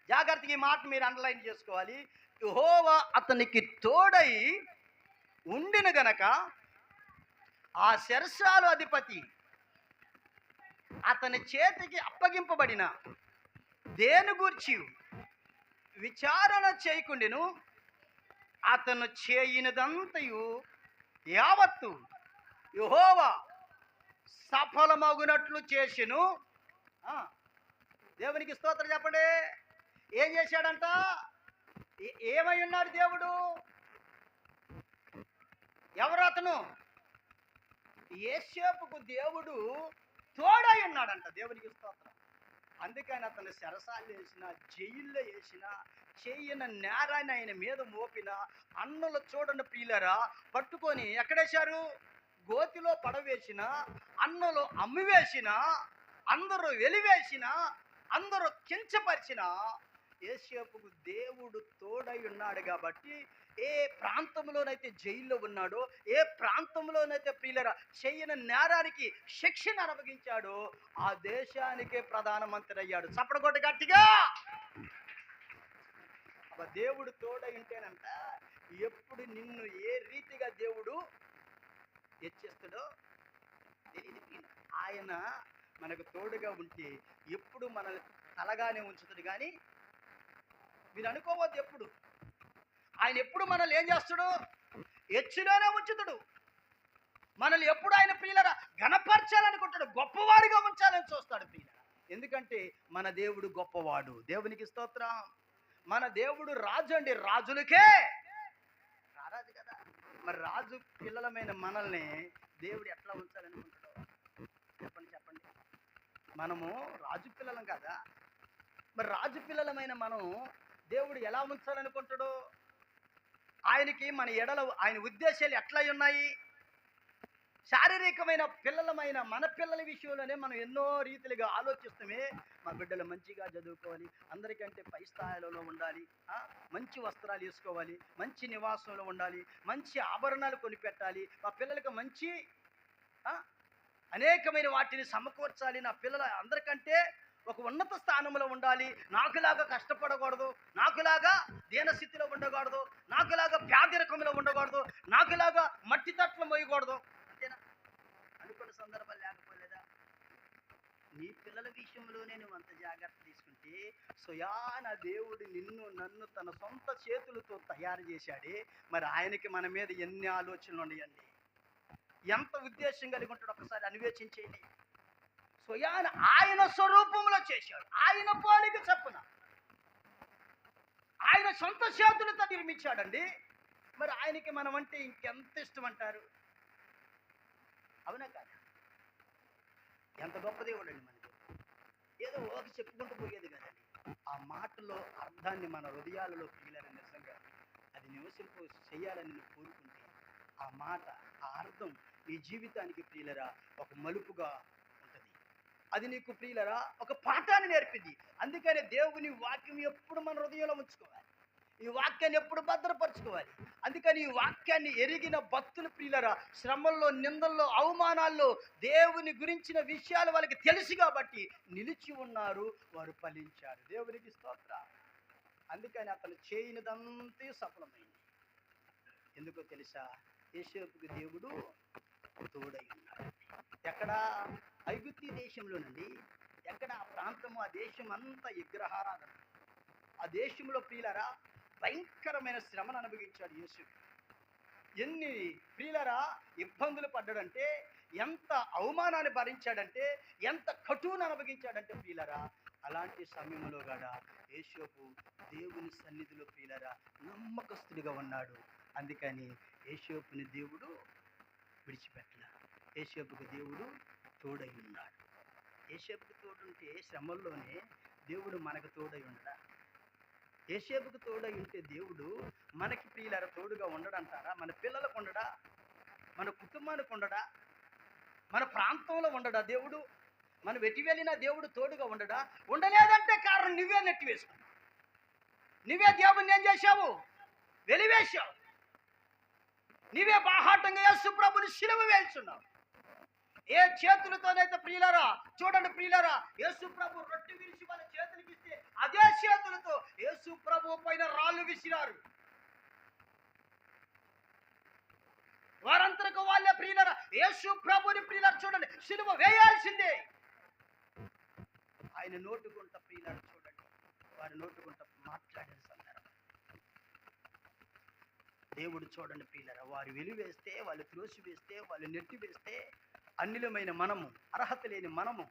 జాగ్రత్తగా ఈ మాట మీరు అండర్లైన్ చేసుకోవాలి. యెహోవా అతనికి తోడై ఉండిన గనక ఆ శెరసాలు అధిపతి అతని చేతికి అప్పగింపబడిన దేని గూర్చి విచారణ చేయకుండాను అతను చేయనిదంతయు యావత్తు యెహోవా సఫలమగునట్లు చేసెను. దేవునికి స్తోత్రం చెప్పండి. ఏం చేశాడంట? ఏమై ఉన్నాడు దేవుడు? ఎవరు అతను? యోసేపుకు దేవుడు తోడై ఉన్నాడంట. దేవునికి స్తోత్రం. అందుకని అతను చెరసాలు వేసిన, జైల్లో వేసిన, చేయన నేరాన్ని ఆయన మీద మోపిన, అన్నులు చూడండి ప్రియులరా పట్టుకొని ఎక్కడేశారు? గోతిలో పడవేసిన, అన్నులు అమ్మివేసిన, అందరూ వెలివేసిన, అందరూ కించపరిచిన యోసేపుకు దేవుడు తోడై ఉన్నాడు కాబట్టి ఏ ప్రాంతంలోనైతే జైల్లో ఉన్నాడో, ఏ ప్రాంతంలోనైతే ప్రియులరా చేయని నేరానికి శిక్షను అనుభవించాడో ఆ దేశానికే ప్రధానమంత్రి అయ్యాడు. చప్పడగొట్ట గట్టిగా. దేవుడు తోడై ఉంటేనంట ఎప్పుడు నిన్ను ఏ రీతిగా దేవుడు హెచ్చిస్తాడో తెలియదు. ఆయన మనకు తోడుగా ఉంటే ఎప్పుడు మనల్ని తలగానే ఉంచుతాడు. కానీ మీరు అనుకోవద్దు, ఎప్పుడు ఆయన ఎప్పుడు మనల్ని ఏం చేస్తాడు? హెచ్చులోనే ఉంచుతాడు. మనల్ని ఎప్పుడు ఆయన ప్రియులరా ఘనపరచాలనుకుంటాడు, గొప్పవాడిగా ఉంచాలని చూస్తాడు ప్రియులరా. ఎందుకంటే మన దేవుడు గొప్పవాడు. దేవునికి స్తోత్రం. మన దేవుడు రాజు అండి, రాజులకే రారాజు కదా. మరి రాజు పిల్లలమైన మనల్ని దేవుడు ఎట్లా ఉంచాలనుకుంటాడో చెప్పండి. మనము రాజు పిల్లలం కదా. మరి రాజు పిల్లలమైన మనం దేవుడు ఎలా ఉంచాలనుకుంటాడో, ఆయనకి మన ఎడల ఆయన ఉద్దేశాలు ఎట్లా ఉన్నాయి? శారీరకమైన పిల్లలమైన మన పిల్లల విషయంలోనే మనం ఎన్నో రీతిలుగా ఆలోచిస్తామే. మా బిడ్డలు మంచిగా చదువుకోవాలి, అందరికంటే పై స్థాయిలో ఉండాలి, మంచి వస్త్రాలు వేసుకోవాలి, మంచి నివాసంలో ఉండాలి, మంచి ఆభరణాలు కొనిపెట్టాలి, మా పిల్లలకు మంచి అనేకమైన వాటిని సమకూర్చాలి, నా పిల్లల అందరికంటే ఒక ఉన్నత స్థానంలో ఉండాలి, నాకులాగా కష్టపడకూడదు, నాకులాగా దీనస్థితిలో ఉండకూడదు, నాకులాగా పేదరికంలో ఉండకూడదు, నాకులాగా మట్టి తట్లు మోయకూడదు. అంతేనా? అనుకున్న సందర్భాలు లేకపోలేదా? నీ పిల్లల విషయం విషయంలోనే నువ్వు అంత జాగ్రత్త తీసుకుంటే స్వయాన దేవుడు నిన్ను నన్ను తన సొంత చేతులతో తయారు చేశాడే, మరి ఆయనకి మన మీద ఎన్ని ఆలోచనలు ఉన్నాయండి, ఎంత ఉద్దేశం కలిగి ఉంటాడు ఒకసారి అన్వేషించేయండి. స్వయాన ఆయన స్వరూపంలో చేశాడు, ఆయన పోలిక చప్పున ఆయన సొంత చేతులతో నిర్మించాడండి. మరి ఆయనకి మనం అంటే ఇంకెంత ఇష్టం అంటారు, అవునా కాదు? ఎంత గొప్ప దేవుడు అండి మనకి. ఏదో ఓకి చెప్పుకుంటూ పోయేది కదండి, ఆ మాటలో అర్థాన్ని మన హృదయాలలో పిల్లలని నిజంగా అది నివసింపు చేయాలని నువ్వు కోరుకుంటే ఆ మాట, ఆ అర్థం నీ జీవితానికి ప్రియులరా ఒక మలుపుగా ఉంటుంది. అది నీకు ప్రియులరా ఒక పాఠాన్ని నేర్పింది. అందుకనే దేవుని వాక్యం ఎప్పుడు మన హృదయంలో ఉంచుకోవాలి, ఈ వాక్యాన్ని ఎప్పుడు భద్రపరచుకోవాలి. అందుకని ఈ వాక్యాన్ని ఎరిగిన భక్తులు ప్రియులరా శ్రమల్లో, నిందల్లో, అవమానాల్లో దేవుని గురించిన విషయాలు వాళ్ళకి తెలుసు కాబట్టి నిలిచి ఉన్నారు, వారు ఫలించారు. దేవునికి స్తోత్రం. అందుకని అతను చేయనిదంతా సఫలమైంది. ఎందుకో తెలుసా? యోసేపుకి దేవుడు తోడై ఉన్నాడు. ఎక్కడ? ఐగుప్తీ దేశంలోనండి. ఎక్కడ? ఆ ప్రాంతము, ఆ దేశం అంతా విగ్రహారాధన. ఆ దేశంలో ప్రియులరా భయంకరమైన శ్రమను అనుభవించాడు యోసేపు. ఎన్ని ప్రియులరా ఇబ్బందులు పడ్డాడంటే, ఎంత అవమానాన్ని భరించాడంటే, ఎంత కటువును అనుభవించాడంటే ప్రియులరా, అలాంటి సమయంలో కూడా యోసేపు దేవుని సన్నిధిలో ప్రియులరా నమ్మకస్తుడిగా ఉన్నాడు. అందుకని యోసేపుని దేవుడు విడిచిపెట్టలే. యోసేపుకు దేవుడు తోడై ఉన్నాడు. యోసేపుకు తోడుంటే శ్రమల్లోనే దేవుడు మనకు తోడై ఉండడా? యోసేపుకు తోడై ఉంటే దేవుడు మనకి ప్రియులారా తోడుగా ఉండడంటారా? మన పిల్లలకు ఉండడా? మన కుటుంబానికి ఉండడా? మన ప్రాంతంలో ఉండడా దేవుడు? మనం ఎటు వెళ్ళినా దేవుడు తోడుగా ఉండడా? ఉండలేదంటే కారణం నువ్వే నెట్టి వేసుకున్నావు. నువ్వే దేవుణ్ణి ఏం చేశావు? వెలివేశావు. నీవే బాహాటంగా యేసు ప్రభుని శిలువ వేస్తున్నావు. ఏ చేతులతోనైతే ప్రియులారా చూడండి ప్రియులారా, యేసు ప్రభు రొట్టె విరిచి వాళ్ళ చేతులకి ఇస్తే అదే చేతులతో యేసు ప్రభు పైన రాళ్ళు విసిరారు. వారంతరకు వాళ్ళే ప్రియులారా యేసు ప్రభుని ప్రియులారా చూడండి శిలువ వేయాల్సిందే. ఆయన నోటుకుంట ప్రియులారా చూడండి, వారి నోటుకుంట మాట్లాడిన సందర్భం దేవుడు చూడండి ప్రియులారా, వారు వెలివేస్తే, వాళ్ళు త్రోసి వేస్తే, వాళ్ళు నెట్టి వేస్తే, అన్నిలమైన మనము, అర్హత లేని మనము,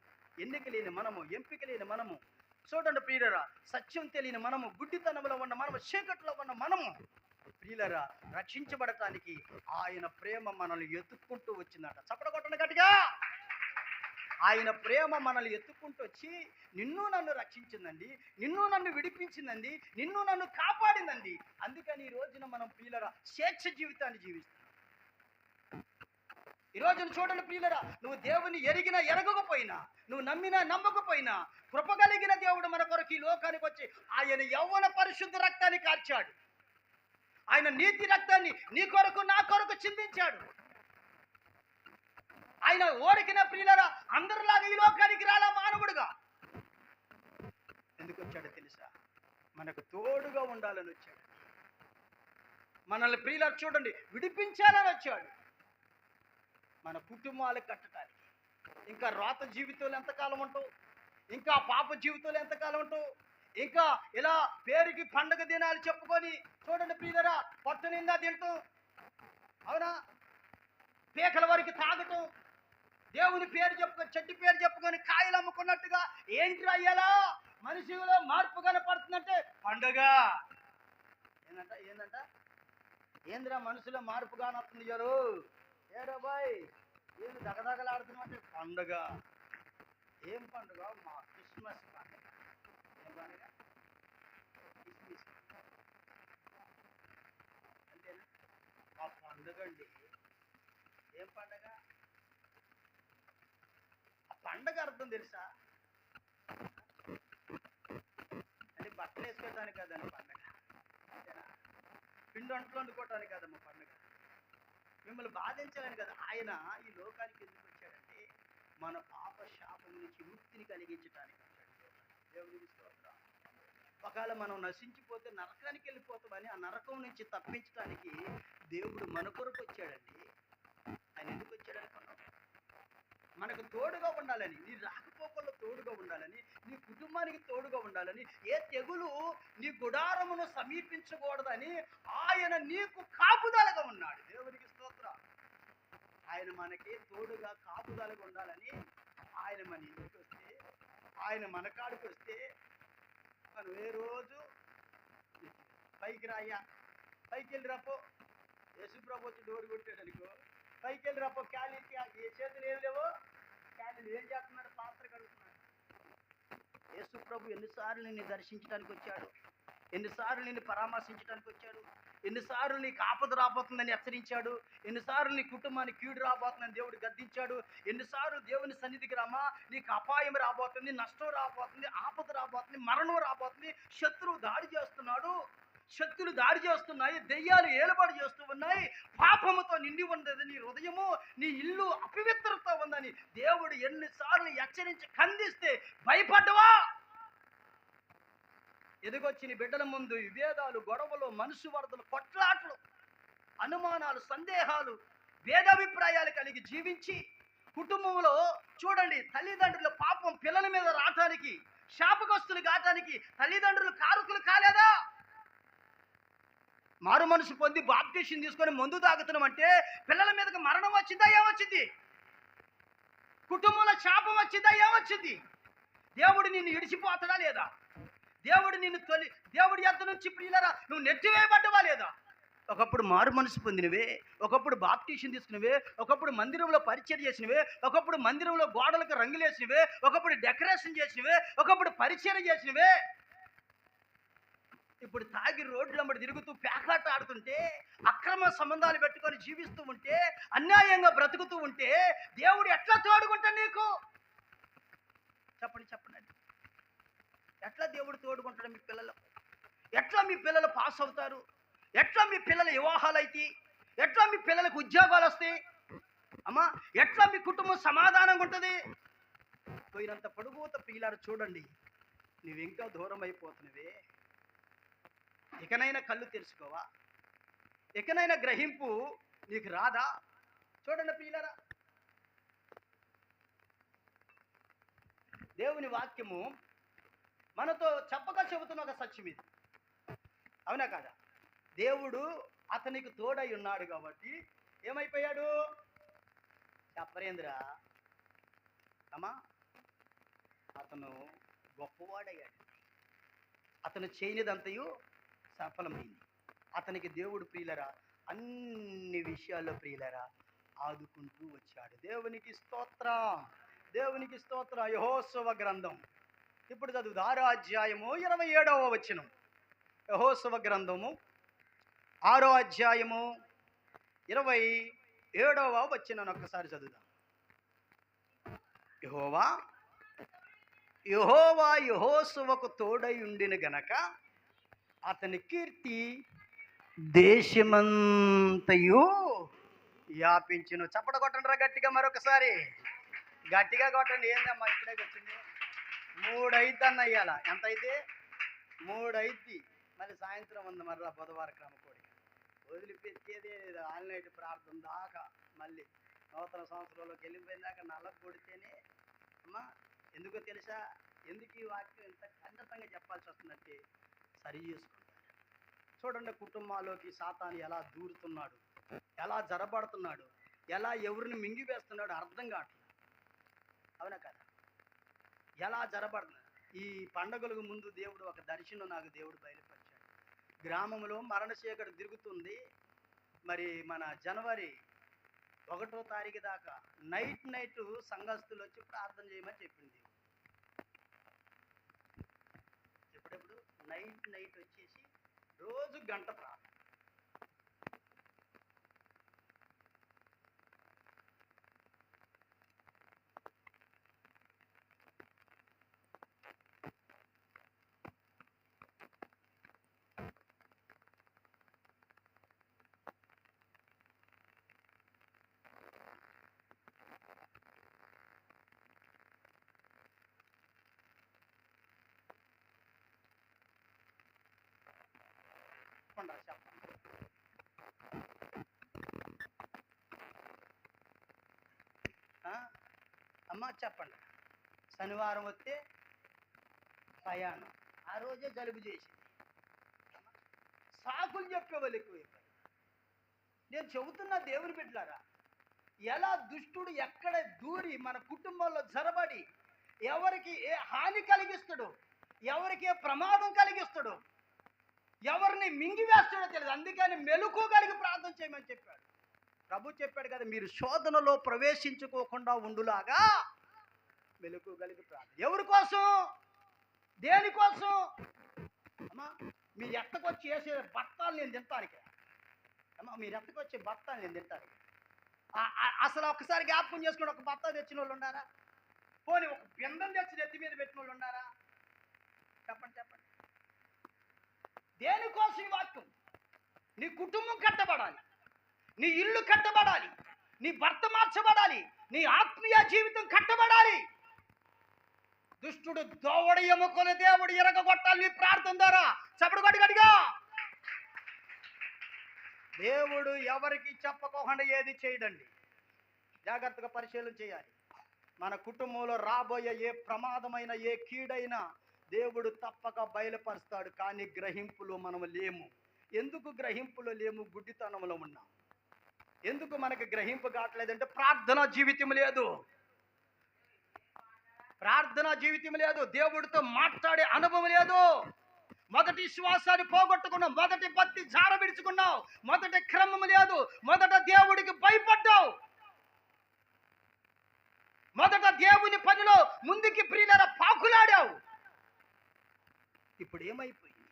ఎన్నిక లేని మనము, ఎంపిక లేని మనము, చూడండి ప్రియులరా సత్యం తెలియని మనము, గుడ్డితనంలో ఉన్న మనము, చీకట్లో ఉన్న మనము ప్రియులరా రక్షించబడటానికి ఆయన ప్రేమ మనల్ని ఎత్తుక్కుంటూ వచ్చిందట. చప్పట కొట్టండి గట్టిగా. ఆయన ప్రేమ మనల్ని ఎత్తుక్కుంటూ వచ్చి నిన్ను నన్ను రక్షించిందండి, నిన్ను నన్ను విడిపించిందండి, నిన్ను నన్ను కాపాడిందండి. అందుకని ఈ రోజున మనం ప్రియులరా స్వేచ్ఛ జీవితాన్ని జీవిస్తాం. ఈ రోజున చూడండి ప్రియులరా, నువ్వు దేవుని ఎరిగినా ఎరగకపోయినా, నువ్వు నమ్మినా నమ్మకపోయినా, కృపగలిగిన దేవుడు మన కొరకు ఈ లోకానికి వచ్చి ఆయన యవ్వన పరిశుద్ధ రక్తాన్ని కార్చాడు. ఆయన నీతి రక్తాన్ని నీ కొరకు నా కొరకు చిందించాడు. ఆయన ఓడికిన ప్రియులరా అందరిలాగా ఈ లోకానికి రాలా మానవుడుగా. ఎందుకు వచ్చాడో తెలుసా? మనకు తోడుగా ఉండాలని వచ్చాడు. మనల్ని ప్రియులరా చూడండి విడిపించాలని వచ్చాడు. మన కుటుంబాలు కట్టడానికి. ఇంకా రాత జీవితంలో ఎంతకాలం ఉంటావు? ఇంకా పాప జీవితంలో ఎంతకాలం ఉంటావు? ఇంకా ఇలా పేరుకి పండగ దినాలు చెప్పుకొని చూడండి ప్రియులరా పొట్ట నిండా తింటాం, అవునా? పీకల వరకు తాగటం, దేవుని పేరు చెప్పుకొని చెట్టు పేరు చెప్పుకొని కాయలు అమ్ముకున్నట్టుగా ఏంటి అయ్యేలా మనిషిలో మార్పు కనపడుతుందంటే పండగ. ఏందంట ఏంద్రా మనుషులో మార్పు కానొస్తుంది గారు, ఏరా బాయ్ ఏమి దగదగలాడుతున్నామంటే పండుగ. ఏం పండుగ? మా క్రిస్మస్ పండుగ. ఏం పండుగ? క్రిస్మస్ అంతేనా? మా పండుగ అండి. ఏం పండుగ? ఆ పండుగ అర్థం తెలుసా? అంటే బట్టలు వేసుకోవటానికి కదండి పండుగ, అంతేనా? పిండి వంటలు వండుకోవటానికి కదమ్మా పండుగ, మిమ్మల్ని బాధించాలని కదా. ఆయన ఈ లోకానికి ఎందుకు వచ్చాడంటే మన పాప శాపం నుంచి ముక్తిని కలిగించడానికి వచ్చాడు. దేవునికి స్తోత్రం. ఒకవేళ మనం నశించిపోతే నరకానికి వెళ్ళిపోతామని ఆ నరకం నుంచి తప్పించడానికి దేవుడు మన కొరకు వచ్చాడండి. ఆయన ఎందుకు వచ్చాడు అనుకున్నాం? మనకు తోడుగా ఉండాలని, నీ రాకపోకల్లో తోడుగా ఉండాలని, నీ కుటుంబానికి తోడుగా ఉండాలని, ఏ తెగులు నీ గుడారమును సమీపించకూడదని ఆయన నీకు కాపుదలగా ఉన్నాడు. దేవునికి స్తోత్రం. ఆయన మనకి తోడుగా కాపుదలగా ఉండాలని ఆయన మన ఇంటికి వస్తే, ఆయన మన కాడికి వస్తే మనం ఏ రోజు పైకి రాయ్యా, పైకి వెళ్ళి రాపో, యేసుప్రభు వచ్చి డోరు కొట్టాడు అనుకో, పైకి వెళ్ళి రాపో, క్యాలీకి ఏ చేతులు ఏం లేవో, క్యాలీలు ఏం చేస్తున్నాడు, పాత్ర కడుగుతున్నాడు. యేసుప్రభు ఎన్నిసార్లు నిన్ను దర్శించడానికి వచ్చాడు, ఎన్నిసార్లు నిన్ను పరామర్శించడానికి వచ్చాడు, ఎన్నిసార్లు నీకు ఆపద రాబోతుందని హెచ్చరించాడు, ఎన్నిసార్లు నీ కుటుంబానికి కీడు రాబోతుందని దేవుడు గద్దించాడు, ఎన్నిసార్లు దేవుని సన్నిధికి రామా, నీకు అపాయం రాబోతుంది, నష్టం రాబోతుంది, ఆపద రాబోతుంది, మరణం రాబోతుంది, శత్రువు దాడి చేస్తున్నాడు, శక్తులు దాడి చేస్తున్నాయి, దెయ్యాలు ఏలుబడి చేస్తూ ఉన్నాయి, పాపముతో నిండి ఉన్నది నీ హృదయము, నీ ఇల్లు అపవిత్రత ఉందని దేవుడు ఎన్నిసార్లు హెచ్చరించి ఖండిస్తే భయపడ్డవా? ఎదుగొచ్చి నీ బిడ్డల ముందు విభేదాలు, గొడవలు, మనసు వరదలు, కొట్లాట్లు, అనుమానాలు, సందేహాలు, భేదాభిప్రాయాలు కలిగి జీవించి కుటుంబంలో చూడండి, తల్లిదండ్రుల పాపం పిల్లల మీద రావటానికి, శాపగ్రస్తులు కావటానికి తల్లిదండ్రులు కారకులు కాలేదా? మారు మనసు పొంది బాప్టిషన్ తీసుకొని మందు తాగుతున్నాం అంటే పిల్లల మీదకి మరణం వచ్చిందా? ఏమొచ్చింది? కుటుంబంలో శాపం వచ్చిందా? ఏమొచ్చింది? దేవుడు నిన్ను ఇడిచిపోతాడా లేదా? దేవుడు నిన్ను దేవుడి యొద్ద నుంచి ప్రియులరా నువ్వు నెట్టివేయబడ్డవా లేదా? ఒకప్పుడు మారు మనసు పొందినవే, ఒకప్పుడు బాప్టిషన్ తీసుకునివే, ఒకప్పుడు మందిరంలో పరిచయం చేసినవే, ఒకప్పుడు మందిరంలో గోడలకు రంగులేసినవే, ఒకప్పుడు డెకరేషన్ చేసినవే, ఒకప్పుడు పరిచయం చేసినవే, ఇప్పుడు తాగి రోడ్లమ్మడి తిరుగుతూ పేకాట ఆడుతుంటే, అక్రమ సంబంధాలు పెట్టుకొని జీవిస్తూ ఉంటే, అన్యాయంగా బ్రతుకుతూ ఉంటే దేవుడు ఎట్లా తోడుకుంటాడు నీకు? చెప్పండి చెప్పండి. ఎట్లా దేవుడు తోడుకుంటాడు మీ పిల్లలకు? ఎట్లా మీ పిల్లలు పాస్ అవుతారు? ఎట్లా మీ పిల్లల వివాహాలు అయితే? ఎట్లా మీ పిల్లలకు ఉద్యోగాలు వస్తాయి? అమ్మా, ఎట్లా మీ కుటుంబం సమాధానంగా ఉంటుంది? పోయినంత పొడుగుత పిల్లలు చూడండి, నువ్వు ఇంకా దూరం అయిపోతున్నవే. ఇకనైనా కళ్ళు తెలుసుకోవా? ఇకనైనా గ్రహింపు నీకు రాదా? చూడండి పిల్లరా, దేవుని వాక్యము మనతో చెప్పగా చెబుతున్న ఒక సత్యం ఇది, అవునా కాదా? దేవుడు అతనికి తోడై ఉన్నాడు కాబట్టి ఏమైపోయాడు? చెప్పరేంద్ర అమ్మా, అతను గొప్పవాడయ్యాడు. అతను చేయనిదంతయు సఫలమైంది. అతనికి దేవుడు ప్రియులరా అన్ని విషయాల్లో ప్రియులరా ఆదుకుంటూ వచ్చాడు. దేవునికి స్తోత్రం, దేవునికి స్తోత్రం. యెహోషువ గ్రంథం ఇప్పుడు చదువు 6వ అధ్యాయము 27వ వచనం. యెహోషువ గ్రంథము 6వ అధ్యాయము 27వ వచనం ఒక్కసారి చదువుదాం. యెహోవా యెహోషువకు తోడై ఉండిన గనక అతని కీర్తి దేశమంతయు వ్యాపించును. చప్పట కొట్టండి రా గట్టిగా, మరొకసారి గట్టిగా కొట్టండి. ఏందమ్మా ఇప్పుడే వచ్చింది? 3 అయిద్ది అన్న ఇయ్యాల. ఎంత అయితే 3 అయిద్ది. మళ్ళీ సాయంత్రం ఉంది మరలా బుధవారం క్రమ కోడిక వదిలిపెట్టేది ఆల్ నైట్ ప్రార్థన దాకా, మళ్ళీ నూతన సంవత్సరంలోకి వెళ్ళిపోయిన దాకా నల్లకు కొడితేనే అమ్మా. ఎందుకో తెలుసా? ఎందుకు ఈ వాక్యం ఇంత ఖండితంగా చెప్పాల్సి వస్తుందంటే సరి చేసుకుంటారు. చూడండి, కుటుంబాల్లోకి సాతాను ఎలా దూరుతున్నాడు, ఎలా జరబడుతున్నాడు, ఎలా ఎవరిని మింగివేస్తున్నాడు అర్థం కావట్లేదు, అవునా కదా? ఎలా జరబడుతున్నాడు. ఈ పండుగలకు ముందు దేవుడు ఒక దర్శనం నాకు దేవుడు బయలుపరిచాడు. గ్రామంలో మరణశేఖర తిరుగుతుంది. మరి మన జనవరి 1వ తారీఖు దాకా నైట్ సంఘస్థులు వచ్చి ప్రార్థన చేయమని చెప్పింది. ఎప్పుడెప్పుడు నైట్ వచ్చేసి రోజు గంట ప్రార్థన. అమ్మ చెప్పండి, శనివారం వస్తే ప్రయాణం, ఆ రోజే జలుబు చేసింది. సాకులు చెప్పేవాళ్ళు ఎక్కువైపోయారు. నేను చెబుతున్న దేవుని బిడ్డలారా, ఎలా దుష్టుడు ఎక్కడ దూరి మన కుటుంబంలో జరబడి ఎవరికి ఏ హాని కలిగిస్తాడు, ఎవరికి ఏ ప్రమాదం కలిగిస్తాడు, ఎవరిని మింగివేస్తాడో తెలియదు. అందుకని మెలకు కలిగి ప్రార్థన చేయమని చెప్పాడు. ప్రభు చెప్పాడు కదా, మీరు శోధనలో ప్రవేశించుకోకుండా ఉండులాగా మెలకు కలిగి ప్రార్థన. ఎవరి కోసం, దేనికోసం? అమ్మా, మీరు ఎత్తకొచ్చి వేసే బత్తాలు నేను తింటానికి. అమ్మా, మీరు ఎత్తకొచ్చే బత్తాలు నేను తింటానికి. అసలు ఒక్కసారి జ్ఞాపకం చేసుకుని ఒక బత్తా తెచ్చిన వాళ్ళు ఉండారా? పోనీ ఒక బిందం తెచ్చి నెత్తి మీద పెట్టిన వాళ్ళు ఉండారా? చెప్పండి చెప్పండి. దేనికోసం ఈ వాక్యం? నీ కుటుంబం కట్టబడాలి, నీ ఇల్లు కట్టబడాలి, నీ భర్త మార్చబడాలి, నీ ఆత్మీయ జీవితం కట్టబడాలి. దుష్టుడు దోవడి ఎముకొని దేవుడు ఎరగొట్టాలి నీ ప్రార్థన ద్వారా. చప్పుడు గడిగడిగా. దేవుడు ఎవరికి చెప్పకోకుండా ఏది చేయడండి. జాగ్రత్తగా పరిశీలన చేయాలి. మన కుటుంబంలో రాబోయే ఏ ప్రమాదమైన ఏ కీడైనా దేవుడు తప్పక బయలుపరుస్తాడు. కానీ గ్రహింపులో మనం లేము. ఎందుకు గ్రహింపులో లేము? గుడ్డితనంలో ఉన్నాం. ఎందుకు మనకి గ్రహింపు కావట్లేదంటే ప్రార్థనా జీవితం లేదు. ప్రార్థనా జీవితం లేదు. దేవుడితో మాట్లాడే అనుభవం లేదు. మొదటి శ్వాసాన్ని పోగొట్టుకున్నావు, మొదటి భక్తి జార విడుచుకున్నావు, మొదటి క్రమం లేదు, మొదట దేవుడికి భయపడ్డావు, మొదట దేవుని పనిలో ముందుకి ప్రియుల పాకులాడావు. ఇప్పుడు ఏమైపోయింది?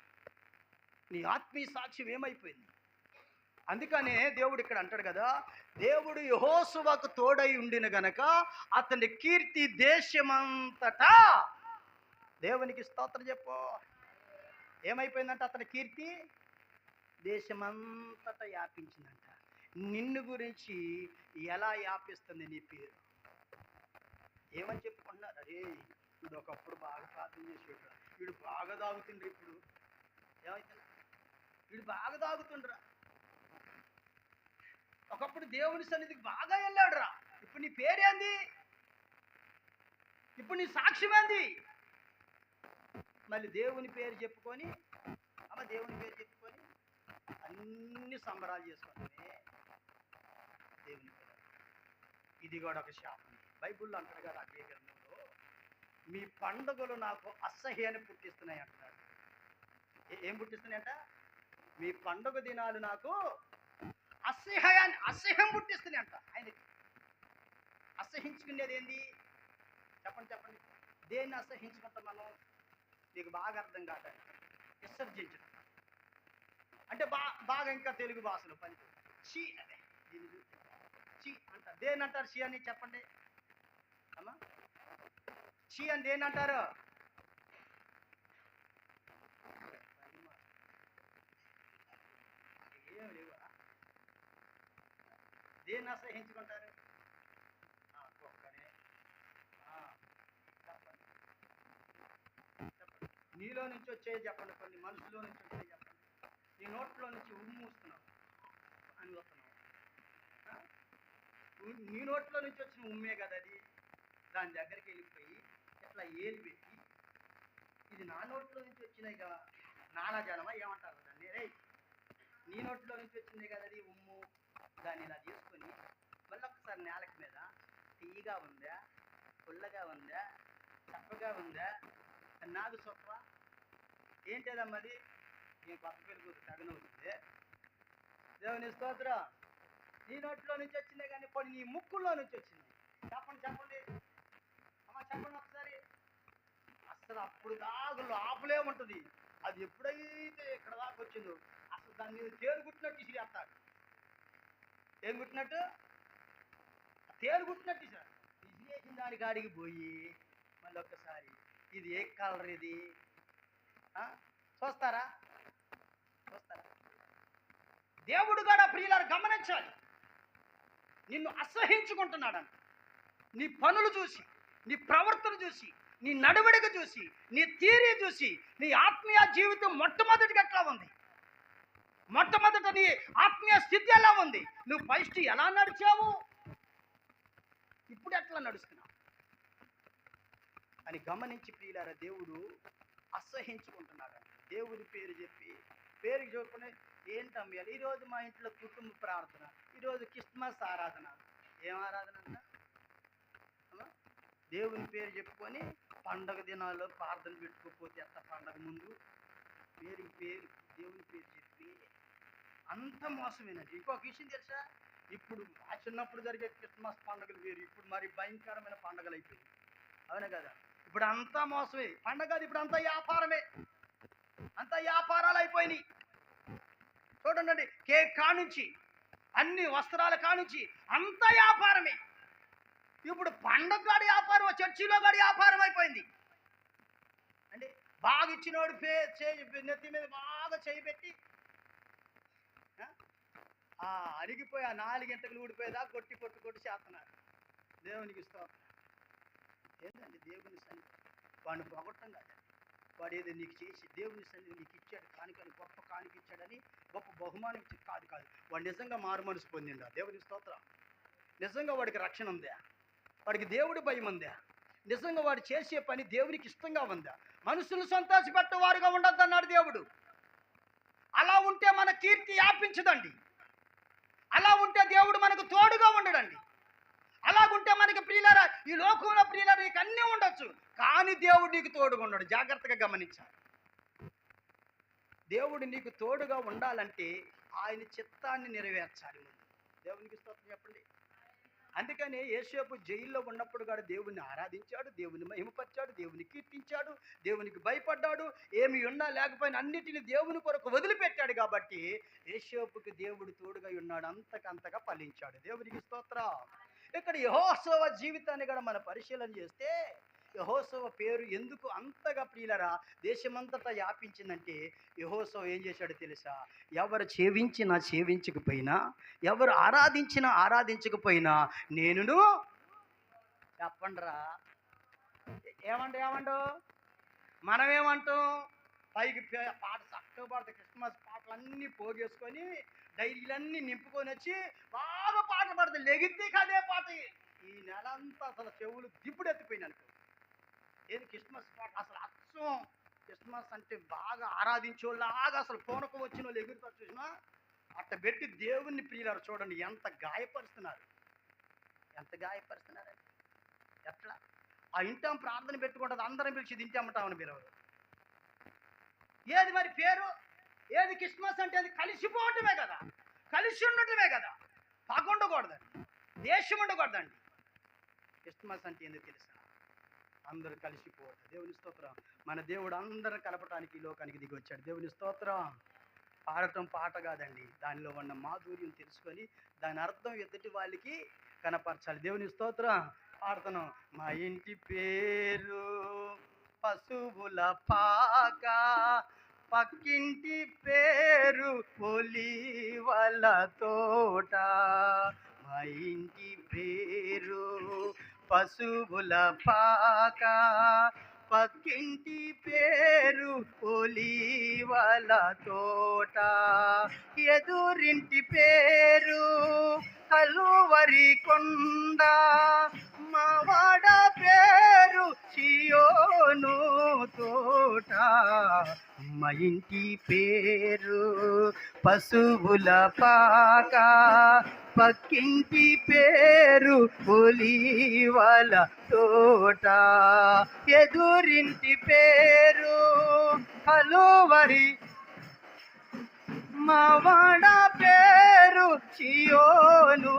నీ ఆత్మీయ సాక్ష్యం ఏమైపోయింది? అందుకనే దేవుడు ఇక్కడ అంటాడు కదా, దేవుడు యెహోషువకు తోడై ఉండిన గనక అతని కీర్తి దేశమంతటా. దేవునికి స్తోత్రం చెప్పు. ఏమైపోయిందంట? అతని కీర్తి దేశమంతటా వ్యాపించిందంట. నిన్ను గురించి ఎలా వ్యాపిస్తుంది నీ పేరు? ఏమని చెప్పుకుంటున్నారు? అరే వీడు ఒకప్పుడు బాగా ప్రార్థన చేసేవాడు, వీడు బాగా తాగుతుండ్రు, ఇప్పుడు ఏమవుతున్నా వీడు బాగా తాగుతుండ్రా, ఒకప్పుడు దేవుని సన్నిధికి బాగా వెళ్ళాడు రా, ఇప్పుడు నీ పేరేంది? ఇప్పుడు నీ సాక్ష్యం ఏంది? మళ్ళీ దేవుని పేరు చెప్పుకొని, అమ్మ దేవుని పేరు చెప్పుకొని అన్ని సంబరాలు చేసుకుంటే దేవుని పేరు. ఇది కూడా ఒక శాపం. బైబుల్లో అంటారు కదా, అదే గ్రంథంలో, మీ పండుగలు నాకు అసహ్యాన్ని పుట్టిస్తున్నాయి అంటున్నాడు. ఏం పుట్టిస్తున్నాయంట? మీ పండుగ దినాలు నాకు అసహ్యం పుట్టిస్తున్నాయి అంట. ఆయనకి అసహించుకునేది ఏంది? చెప్పండి చెప్పండి. దేన్ని అసహించుకుంటాం మనం? నీకు బాగా అర్థం కాక విసర్జించడం అంటే బాగా ఇంకా తెలుగు భాషలో పని చీ అదే దీన్ని చీ అంటారు. దేని అంటారు చీ అని? చెప్పండి అమ్మా. చీ అని దేని అంటారు? ఏం లేవా? దేన్ని అసహించుకుంటారు? కుక్కనే. చెప్పండి చెప్పండి. నీలో నుంచి వచ్చేది చెప్పండి. కొన్ని మనుషులో నుంచి వచ్చేది చెప్పండి. నీ నోట్లో నుంచి ఉమ్మూస్తున్నావు అని వస్తున్నావు. నీ నోట్లో నుంచి వచ్చిన ఉమ్మే కదా అది. దాని దగ్గరికి వెళ్ళిపోయి ఇట్లా ఏలు పెట్టి, ఇది నా నోట్లో నుంచి వచ్చినాయి కదా, నానా జనమా ఏమంటారు దాన్ని? రే నీ నోట్లో నుంచి వచ్చింది కదా అది ఉమ్ము. దాన్ని ఇలా తీసుకొని మళ్ళీ ఒకసారి నేలకి మీద తీయగా ఉందా, పుల్లగా ఉందా, చప్పగా ఉందా, నాగు సొప్ప ఏంటేదమ్మది? నేను కొత్త పెరుగు తగనవుతుంది. దేవుని స్తోత్రం. నీ నోట్లో నుంచి వచ్చిందే కానీ కొన్ని నీ ముక్కుల్లో నుంచి వచ్చింది. చెప్పండి చెప్పండి అమ్మ, చెప్పండి ఒకసారి. అసలు అప్పుడు దాకా లోపలే ఉంటుంది. అది ఎప్పుడైతే ఇక్కడ దాకా వచ్చిందో అసలు దాన్ని తేలు కుట్టినట్టు ఇసిరేస్తాడు. ఏం కుట్టినట్టు? తేలు కుట్టినట్టు ఇసిరేసిన దాని కాడికి పోయి మళ్ళీ ఒక్కసారి ఇది ఏ కలర్ ఇది చూస్తారా? చూస్తారా? దేవుడు కూడా ప్రియులారు గమనించాలి. నిన్ను అసహించుకుంటున్నాడంట. నీ పనులు చూసి, నీ ప్రవర్తన చూసి, నీ నడవడిక చూసి, నీ తీరి చూసి, నీ ఆత్మీయ జీవితం మొట్టమొదటిగా ఎట్లా ఉంది? మొట్టమొదట నీ ఆత్మీయ స్థితి ఎలా ఉంది? నువ్వు ఫస్ట్ ఎలా నడిచావు, ఇప్పుడు ఎట్లా నడుస్తున్నావు? అని గమనించి ప్రియులారా దేవుడు అసహించుకుంటున్నాడు. దేవుని పేరు చెప్పి పేరుకి చూసుకుని ఏంటమ్మా ఈరోజు మా ఇంట్లో కుటుంబ ప్రార్థన, ఈరోజు క్రిస్మస్ ఆరాధన. ఏం ఆరాధన అంట? దేవుని పేరు చెప్పుకొని పండగ దినాల్లో ప్రార్థన పెట్టుకోకపోతే ఎంత పండగ ముందు పేరు దేవుని పేరు చెప్పి అంత మోసమేనండి. ఇంకొక విషయం తెలుసా, ఇప్పుడు ఆ చిన్నప్పుడు జరిగే క్రిస్మస్ పండుగలు వేరు, ఇప్పుడు మరి భయంకరమైన పండుగలు అయిపోయింది. అవునే కదా? ఇప్పుడు అంతా మోసమే పండగ కాదు, ఇప్పుడు అంతా వ్యాపారమే, అంతా వ్యాపారాలు అయిపోయినాయి. చూడండి, కేక్ కానుంచి అన్ని వస్త్రాల కానుంచి అంతా వ్యాపారమే. ఇప్పుడు పండగ గాడి వ్యాపారం, చర్చిలో గాడి వ్యాపారం అయిపోయింది. అంటే బాగా ఇచ్చినోడు నెత్తి మీద బాగా చేయిపెట్టి అరిగిపోయి ఆ 4 గంటలు ఊడిపోయేదా కొట్టి చేస్తున్నారు. దేవునికి స్తోత్రం. ఏంటండి దేవుని సన్నిధి? వాడిని పొగట్టం కాదండి. వాడు ఏదో నీకు చేసి దేవుని సన్నిధి నీకు ఇచ్చాడు, కానుకని గొప్ప కానుక ఇచ్చాడని గొప్ప బహుమానం ఇచ్చి కాదు. వాడు నిజంగా మారు మనసు పొందిండా? దేవుని స్తోత్రం. నిజంగా వాడికి రక్షణ ఉందా? వాడికి దేవుడి భయం ఉందా? నిజంగా వాడు చేసే పని దేవునికి ఇష్టంగా ఉందా? మనుషులు సంతోషపెట్టేవారుగా ఉండొద్దన్నాడు దేవుడు. అలా ఉంటే మన కీర్తి వ్యాపించదండి. అలా ఉంటే దేవుడు మనకు తోడుగా ఉండడండి. అలాగుంటే మనకి ప్రియులారా, ఈ లోకంలో ప్రియులారా నీకు అన్నీ ఉండొచ్చు, కానీ దేవుడు నీకు తోడుగా ఉండడు. జాగ్రత్తగా గమనించాలి. దేవుడు నీకు తోడుగా ఉండాలంటే ఆయన చిత్తాన్ని నెరవేర్చాలి ముందు. దేవునికి స్తోత్రం చెప్పండి. అందుకని యేసేపు జైల్లో ఉన్నప్పుడు కూడా దేవుని ఆరాధించాడు, దేవుని మహిమపరిచాడు, దేవుని కీర్తించాడు, దేవునికి భయపడ్డాడు. ఏమి ఉన్నా లేకపోయినా అన్నిటిని దేవుని కొరకు వదిలిపెట్టాడు. కాబట్టి యేసేపుకి దేవుడు తోడుగా ఉన్నాడు, అంతకంతగా ఫలించాడు. దేవునికి స్తోత్రం. ఇక్కడ యెహోషువ జీవితాన్ని కూడా మనం పరిశీలన చేస్తే యెహోషువ పేరు ఎందుకు అంతగా ప్రియులరా దేశమంతటా వ్యాపించిందంటే, యెహోషువ ఏం చేశాడో తెలుసా? ఎవరు సేవించకపోయినా, ఎవరు ఆరాధించకపోయినా నేనును చెప్పండిరా. ఏమండు మనమేమంటాం? పైకి పాట చక్కగా పాడతాం, క్రిస్మస్ పాటలన్నీ పోగేసుకొని డైరీలన్నీ నింపుకొని వచ్చి బాగా పాట పాడతాయి. లెగితే అదే పాట ఈ నెల అంతా అసలు చెవులు దిప్పుడెత్తిపోయినాయి అనుకో. ఏది క్రిస్మస్ పాట అసలు అచ్చం క్రిస్మస్ అంటే బాగా ఆరాధించేలాగా అసలు పూనకం వచ్చిన వాళ్ళు ఎగురుతారు చూసినా అట్ట పెట్టి దేవుణ్ణి ప్రియులారు చూడండి ఎంత గాయపరుస్తున్నారు. ఎట్లా ఆ ఇంటాం ప్రార్థన పెట్టుకుంటుంది, అందరం పిలిచి తింటామంటామని పిలవరు. ఏది మరి పేరు? ఏది క్రిస్మస్ అంటే అది కలిసిపోవటమే కదా, కలిసి ఉండటమే కదా, పగ ఉండకూడదండి, దేశం ఉండకూడదండి. క్రిస్మస్ అంటే ఎందుకు తెలుసా? అందరూ కలిసిపోవటం. దేవుని స్తోత్రం. మన దేవుడు అందరూ కలపటానికి ఈ లోకానికి దిగి వచ్చాడు. దేవుని స్తోత్రం. పాడటం పాట కాదండి, దానిలో ఉన్న మాధుర్యం తెలుసుకొని దాని అర్థం ఎదుటి వాళ్ళకి కనపరచాలి. దేవుని స్తోత్రం. పాడుతున్నాం. మా ఇంటి పేరు పశువుల పాక, పక్కింటి పేరు ఒలీవల తోట. మా ఇంటి పేరు పశువుల పాక, పక్కింటి పేరు ఒలీవల తోట. ఎదురింటి పేరు కలువరి కొండ, మావాడ పేరు సియోను తోట. మా ఇంటి పేరు పశువుల పాక, పక్కింటి పేరు ఒలీవల తోట. ఎదురింటి పేరు కలువరి, మావాడ పేరు సియోను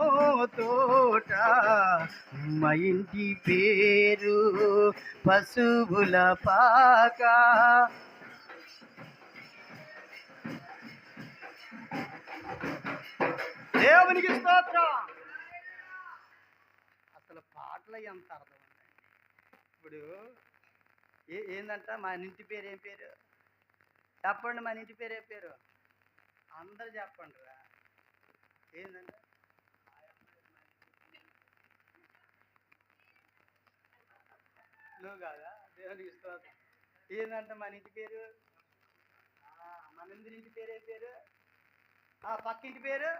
తోట. మా ఇంటి పేరు పశువుల పాక. దేవునికి స్తోత్రం. అసలు పాటలు ఎంత అర్థం ఉందండి. ఇప్పుడు ఏందంట మన ఇంటి పేరు ఏం పేరు చెప్పండి? మన ఇంటి పేరు ఏం పేరు? అందరు చెప్పండి రా. ఏందంట? నువ్వు కాదా? దేవునికి స్తోత్రం. ఏందంట మన ఇంటి పేరు? మనందరి ఇంటి పేరు ఏం పేరు? పక్కింటి పేరు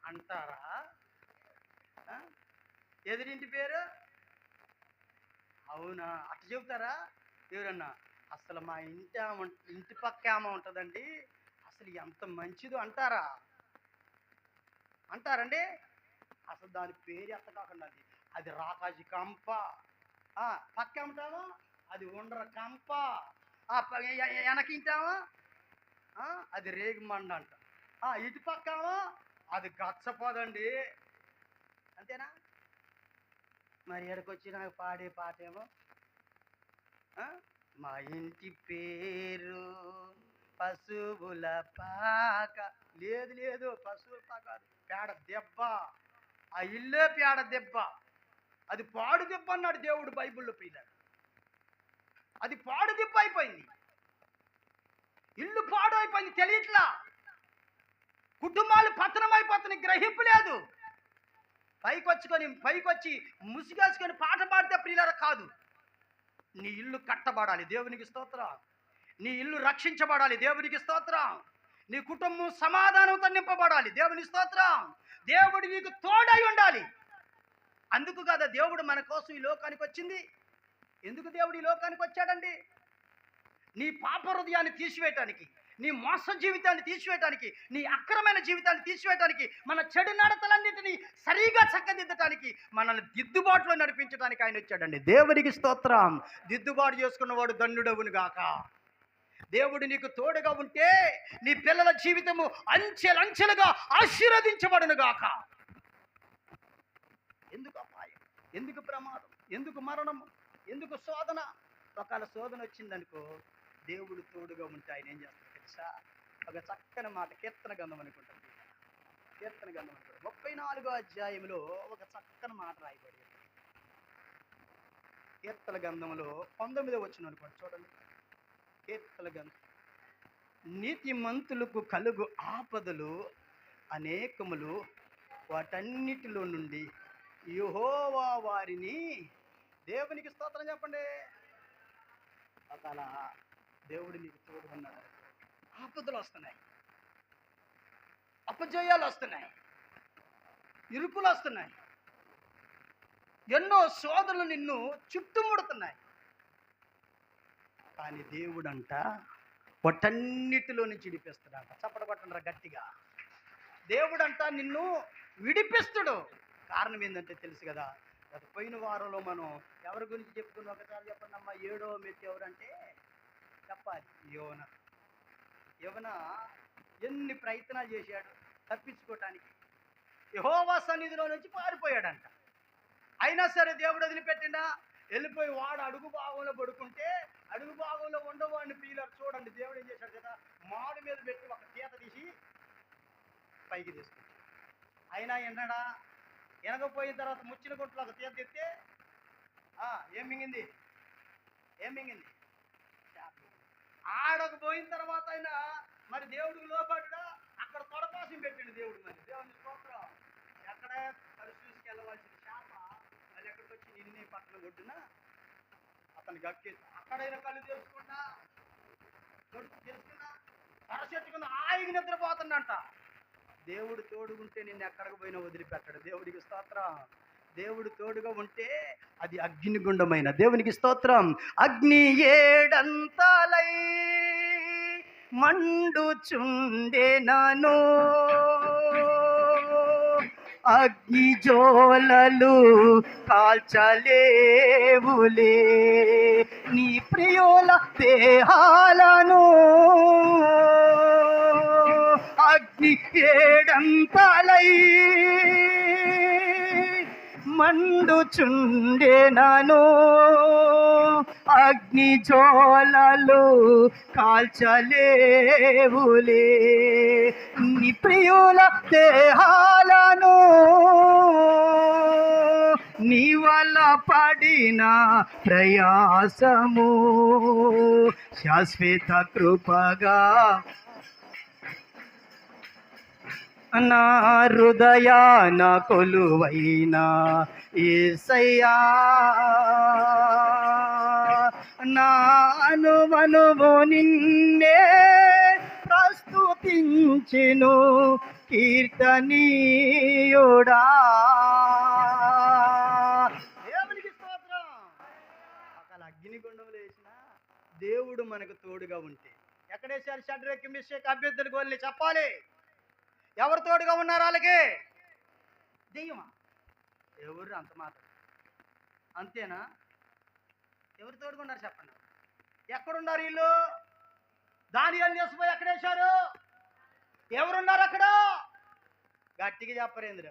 అంటారా? ఎదురింటి పేరు అవునా? అట్ట చెబుతారా ఎవరన్నా? అసలు మా ఇంటి పక్క ఆమె ఉంటుందండి, అసలు ఎంత మంచిదో అంటారా? అంటారండి? అసలు దాని పేరు ఎత్త కాకుండా అది అది రాకాజి కంప. పక్క అమ్ముతామో అది ఉండర కంప. వెనకింటామో అది రేగిమండ అంట. ఇటు పక్కేమో అది గచ్చపోదండి. అంతేనా? మరి ఎక్కడికొచ్చి నాకు పాడే పాటేమో మా ఇంటి పేరు పశువుల పాక. లేదు లేదు, పశువుల పాక కాదు, పేడ దెబ్బ. ఆ ఇల్లే పేడ దెబ్బ. అది పాడు దెబ్బ అన్నాడు దేవుడు బైబిల్లో. పిల్లలు, అది పాడు దెబ్బ అయిపోయింది. ఇల్లు పాడు అయిపోయింది, తెలియట్లా. కుటుంబాలు పతనం అయిపోతున్నాయి, గ్రహింపు లేదు. పైకొచ్చి ముసిగేసుకొని పాట పాడితే ప్రియులారా కాదు. నీ ఇల్లు కట్టబడాలి, దేవునికి స్తోత్రం. నీ ఇల్లు రక్షించబడాలి, దేవునికి స్తోత్రం. నీ కుటుంబం సమాధానంతో నింపబడాలి, దేవుని స్తోత్రం. దేవుడు నీకు తోడై ఉండాలి. అందుకు కదా దేవుడు మన కోసం ఈ లోకానికి వచ్చింది. ఎందుకు దేవుడు ఈ లోకానికి వచ్చాడండి? నీ పాప హృదయాన్ని తీసివేయటానికి, నీ మోస జీవితాన్ని తీసివేయటానికి, నీ అక్రమైన జీవితాన్ని తీసివేయటానికి, మన చెడు నడతలన్నింటినీ సరిగా చక్కదిద్దటానికి, మనల్ని దిద్దుబాటులో నడిపించడానికి ఆయన వచ్చాడండి. దేవునికి స్తోత్రం. దిద్దుబాటు చేసుకున్నవాడు ధన్యుడవును గాక. దేవుడు నీకు తోడుగా ఉంటే నీ పిల్లల జీవితము అంచెలంచెలుగా ఆశీర్వదించబడును గాక. ఎందుకు అపాయం? ఎందుకు ప్రమాదం? ఎందుకు మరణము? ఎందుకు శోధన? ఒకవేళ శోధన వచ్చిందనుకో, దేవుడు తోడుగా ఉంటే ఆయన ఏం చేస్తాడు తెలుసా? ఒక చక్కని మాట కీర్తన గ్రంథం అనుకుంటాం. కీర్తన గ్రంథం అనుకుంటాం 34వ అధ్యాయంలో ఒక చక్కని మాట రాయబడి. కీర్తన గ్రంథంలో 19వ వచనం అనుకోండి, చూడండి. కీర్తన గ్రంథం, నీతిమంతులకు కలుగు ఆపదలు అనేకములు, వాటన్నిటిలో నుండి యెహోవా వారిని. దేవునికి స్తోత్రం చెప్పండి. అలా దేవుడు నీకు తోడు ఉన్నాడు. ఆపదలు వస్తున్నాయి, అపజయాలు వస్తున్నాయి, ఇరుకులు వస్తున్నాయి, ఎన్నో శోధనలు నిన్ను చుట్టుముడుతున్నాయి. కానీ దేవుడంట వాటన్నిటిలో నుంచి విడిపిస్తాడంట. చప్పట కొట్టండి గట్టిగా. దేవుడంట నిన్ను విడిపిస్తుడు. కారణం ఏంటంటే తెలుసు కదా, గత పోయిన వారంలో మనం ఎవరి గురించి చెప్పుకున్నాం? ఒకసారి చెప్పండి అమ్మా. 7వ మెట్టు ఎవరంటే చెప్పాలి. యోన ఎన్ని ప్రయత్నాలు చేశాడు తప్పించుకోవటానికి. యెహోవా సన్నిధిలో నుంచి పారిపోయాడంట. అయినా సరే దేవుడు వదిలిపెట్టిండా? వెళ్ళిపోయి వాడు అడుగు భాగంలో పడుకుంటే, అడుగు భాగంలో ఉండవాడిని పీలర్ చూడండి. దేవుడు ఏం చేశాడు కదా, మాడు మీద పెట్టి ఒక తీత తీసి పైకి తీసుకుంటాడు. అయినా ఎన్నడా వెనకపోయిన తర్వాత ముచ్చిన గుంటలో ఒక తీత తెస్తే ఏం మింగింది? ఆడకు పోయిన తర్వాత అయినా మరి దేవుడికి లోపడ్డా అక్కడ తొడపాసం పెట్టిండు దేవుడు. మరి దేవుని స్తోత్రం. ఎక్కడే పరిశీలికి వెళ్ళవలసిన చేప మళ్ళీ ఎక్కడికి వచ్చి నిన్నే పక్కన కొట్టినా అతను గక్కేసి అక్కడైనా కళ్ళు తెలుసుకున్నా పరచెట్టుకున్న ఆయికి నిద్రపోతుందంట. దేవుడు తోడుగుంటే నిన్ను ఎక్కడికి పోయినా వదిలిపెట్టాడు. దేవుడికి స్తోత్రం. దేవుడు తోడుగా ఉంటే అది అగ్నిగుండమైన. దేవునికి స్తోత్రం. అగ్ని ఏడంతలై మండుచుండెనను, అగ్ని జ్వాలలు కాల్చలేవులే నీ ప్రియుల దేహాలను. అగ్ని ఏడంతలై మండుచుండెనను, అగ్ని జ్వాలలు కాల్చలేవులే నీ ప్రియుల దేహాలను. నీ వల్ల పడిన ప్రయాసము శాశ్వత కృపగా నా హృదయాన కొలువైన యేసయ్యా, నా అనుమనువు నిన్నే ప్రస్తుతించెను కీర్తనీయుడా. దేవునికి స్తోత్రం. మనకు తోడుగా ఉంటే. ఎక్కడేసారు షడ్రక్ మిషక్ అభ్యర్థులకు వెళ్ళి చెప్పాలి. ఎవరు తోడుగా ఉన్నారు వాళ్ళకి? దెయ్యమా? ఎవరు అంత మాత్రం అంతేనా? ఎవరు తోడుగా ఉన్నారు చెప్పండి. ఎక్కడున్నారు వీళ్ళు? దానియేలు తీసుకుపోయి ఎక్కడేశారు? ఎవరున్నారు అక్కడ? గట్టిగా చెప్పరేంద్ర,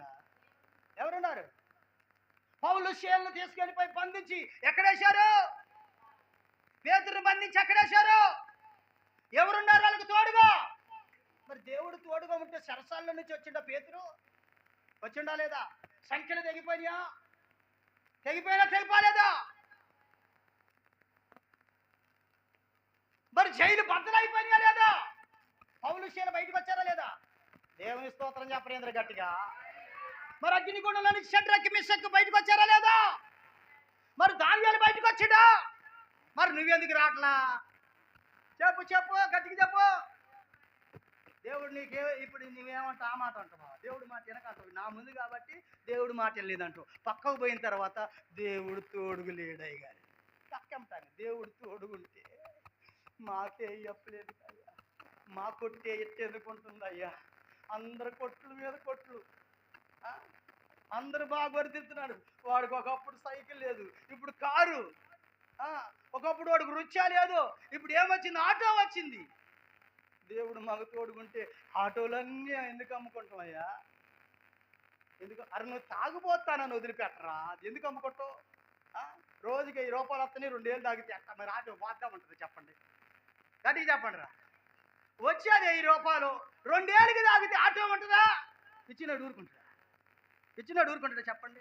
ఎవరున్నారు? పౌలు శీలను తీసుకెళ్ళిపోయి బంధించి ఎక్కడేశారు? పేతురుని బంధించి ఎక్కడేశారు? ఎవరున్నారు వాళ్ళకి తోడుగా? మరి దేవుడు తోడుగా ఉంటే సరసాల నుంచి వచ్చిండా పేతురు? వచ్చిండా లేదా? సంఖ్యలు తెగిపోయినా? తెగిపోలేదా? మరి జైలు బద్దలైపోయినా లేదా? పౌలు శీల బయటకు వచ్చారా లేదా? దేవుని స్తోత్రం చెప్పరేంద్ర గట్టిగా. మరి అగ్నిగుండంలో నుంచి షడ్రక్ మిషక్ బయటకు వచ్చారా లేదా? మరి దానియేలు బయటకు వచ్చిండా? మరి నువ్వెందుకు రాట్లా? చెప్పు గట్టిగా చెప్పు. దేవుడు నీకే ఇప్పుడు నువ్వేమంటా ఆ మాట అంటావా? దేవుడు మాట వెనకంటావు. నా ముందు కాబట్టి దేవుడు మాట వెళ్ళలేదంటావు. పక్కకు పోయిన తర్వాత దేవుడు తోడుగు లేడయ్య గారు పక్కంటాను. దేవుడు తోడుగుంటే మాకే చెప్పలేదు అయ్యా. మా కొట్టే ఎట్టెందుకుంటుందయ్యా? అందరు కొట్లు మీద కొట్లు, అందరు బాగా వరిదిస్తున్నాడు. వాడికి ఒకప్పుడు సైకిల్ లేదు, ఇప్పుడు కారు. ఒకప్పుడు వాడికి రుచి లేదు, ఇప్పుడు ఏమొచ్చింది? ఆటో వచ్చింది. దేవుడు మాకు తోడుకుంటే ఆటోలన్నీ ఎందుకు అమ్ముకుంటామయ్యా? ఎందుకు? అరే నువ్వు తాగుపోతానని వదిలిపెట్టరా? ఎందుకు అమ్ముకుంటావు? రోజుకి 1000 రూపాయలు వస్తాయి, 2 ఏళ్ళు తాగితే ఎట్ట మరి ఆటో బాద్దామంటుంది చెప్పండి. గట్టిగా చెప్పండి రా. వచ్చేది 1000 రూపాయలు 2 ఏళ్ళకి తాగితే ఆటో ఉంటుందా? ఇచ్చినాడు ఊరుకుంటాడా చెప్పండి.